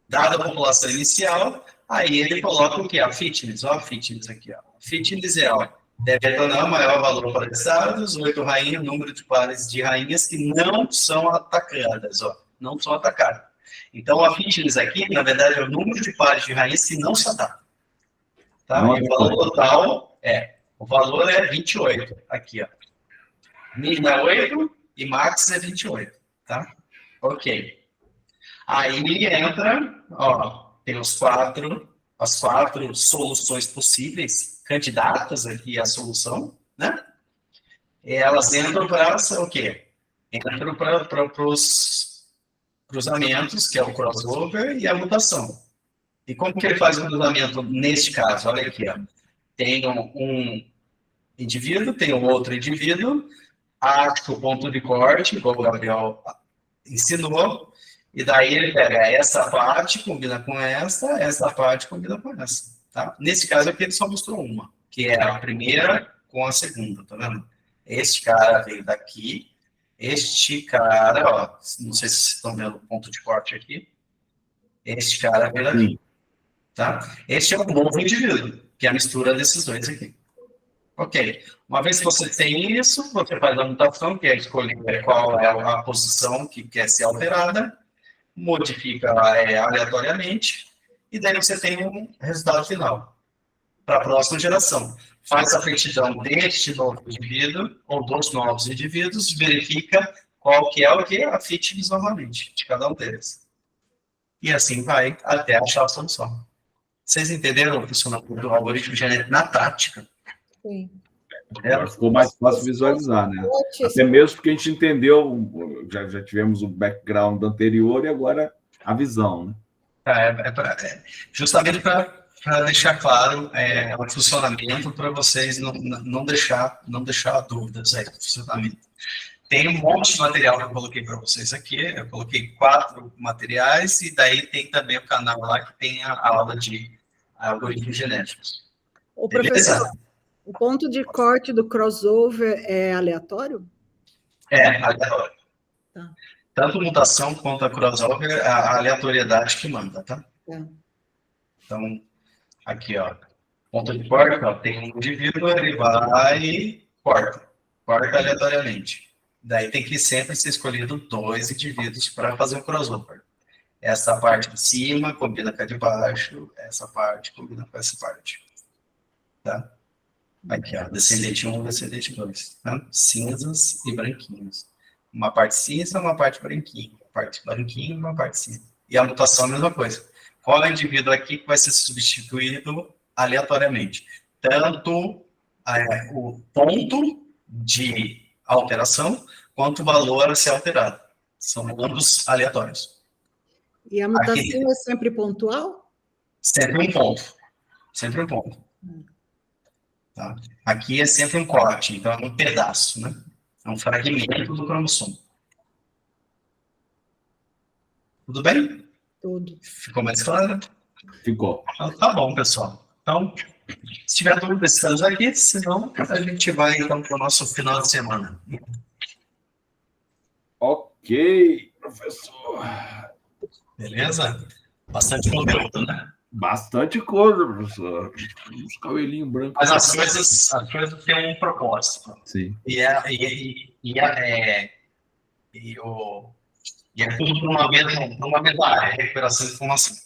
Dada a população inicial, aí ele coloca o quê? A fitness. Olha a fitness aqui. Ó. A fitness é, ó, deve retornar o maior valor para estados, 8 rainhas, número de pares de rainhas que não são atacadas. Ó, não são atacadas. Então, a fitness aqui, na verdade, é o número de pares de raiz que não se adaptam. Tá? Não E o valor total o valor é 28. Aqui, ó. Mínimo é 8 e max é 28. Tá? Ok. Aí entra, ó, tem as quatro soluções possíveis, candidatas aqui à solução, né? E elas entram para o quê? Entram para os cruzamentos, que é o crossover e a mutação. E como que ele faz o cruzamento neste caso? Olha aqui, ó. Tem um indivíduo, tem um outro indivíduo, acha o ponto de corte, igual o Gabriel ensinou, e daí ele pega essa parte, combina com essa parte combina com essa. Tá? Nesse caso aqui ele só mostrou uma, que é a primeira com a segunda, tá vendo? Este cara veio daqui, este cara, ó, não sei se vocês estão vendo o ponto de corte aqui, este cara veio daqui. Tá? Este é um novo indivíduo, que é a mistura desses dois aqui. Ok. Uma vez que você tem isso, você faz a mutação, que é escolher qual é a posição que quer ser alterada, modifica aleatoriamente, e daí você tem um resultado final para a próxima geração. Faz a aptidão deste novo indivíduo, ou dos novos indivíduos, verifica qual que é o que? A fitness novamente, de cada um deles. E assim vai até achar a solução. Vocês entenderam o funcionamento do algoritmo genético na prática? Sim. Agora ficou mais fácil visualizar, né? Até mesmo porque a gente entendeu, já tivemos o background anterior e agora a visão, né? Justamente para deixar claro o funcionamento, para vocês não deixar dúvidas aí do funcionamento. Tem um monte de material que eu coloquei para vocês aqui, eu coloquei 4 materiais, e daí tem também o canal lá que tem a aula de algoritmos genéticos. O professor, o ponto de corte do crossover é aleatório? É, aleatório. Tá. Tanto mutação quanto a crossover, a aleatoriedade que manda, tá? Então, aqui, ó, ponto de corte, ó, tem um indivíduo, ele vai e corta aleatoriamente. Daí tem que sempre ser escolhido 2 indivíduos para fazer um crossover. Essa parte de cima combina com a de baixo, essa parte combina com essa parte. Tá? Aqui, ó, descendente 1, descendente 2. Tá? Cinzas e branquinhos. Uma parte cinza, uma parte branquinha. Uma parte branquinha, uma parte cinza. E a mutação é a mesma coisa. Qual é o indivíduo aqui que vai ser substituído aleatoriamente? Tanto o ponto de alteração, quanto o valor a ser alterado. São ambos aleatórios. E a mutação aqui é sempre pontual? Sempre um ponto. Sempre um ponto. Tá? Aqui é sempre um corte, então é um pedaço, né? É um fragmento do cromossomo. Tudo bem? Tudo. Ficou mais claro? Ficou. Então, tá bom, pessoal. Então, se tiver dúvida, estamos aqui, senão a gente vai então para o nosso final de semana. Ok, professor. Beleza? Bastante conteúdo, né? Bastante coisa, professor. Uns cabelinhos brancos. Mas as coisas têm um propósito. Sim. E é tudo numa mesma área, recuperação de informação.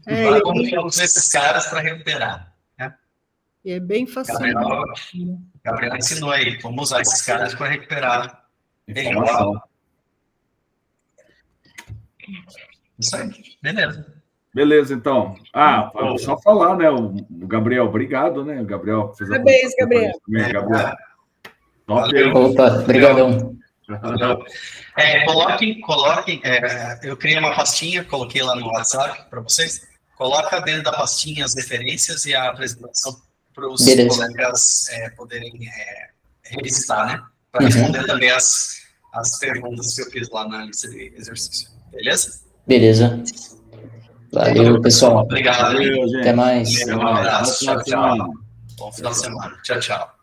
Agora, como que eu uso esses caras para recuperar? Né? E é bem fácil. Gabriel ensinou aí como usar esses caras para recuperar informação. Isso aí, beleza. Beleza, então. Só falar, né? O Gabriel, obrigado, né? O Gabriel fez a Parabéns, Gabriel. Gabriel. Top. Opa, brigadão. Coloquem, eu criei uma pastinha, coloquei lá no WhatsApp para vocês. Coloca dentro da pastinha as referências e a apresentação para os colegas poderem revisitar, né? Para responder também as perguntas que eu fiz lá na lista de exercício. Beleza? Beleza. Valeu, pessoal. Obrigado. Valeu, gente. Até mais. Um abraço. Tchau, tchau. Bom final de semana. Tchau, tchau.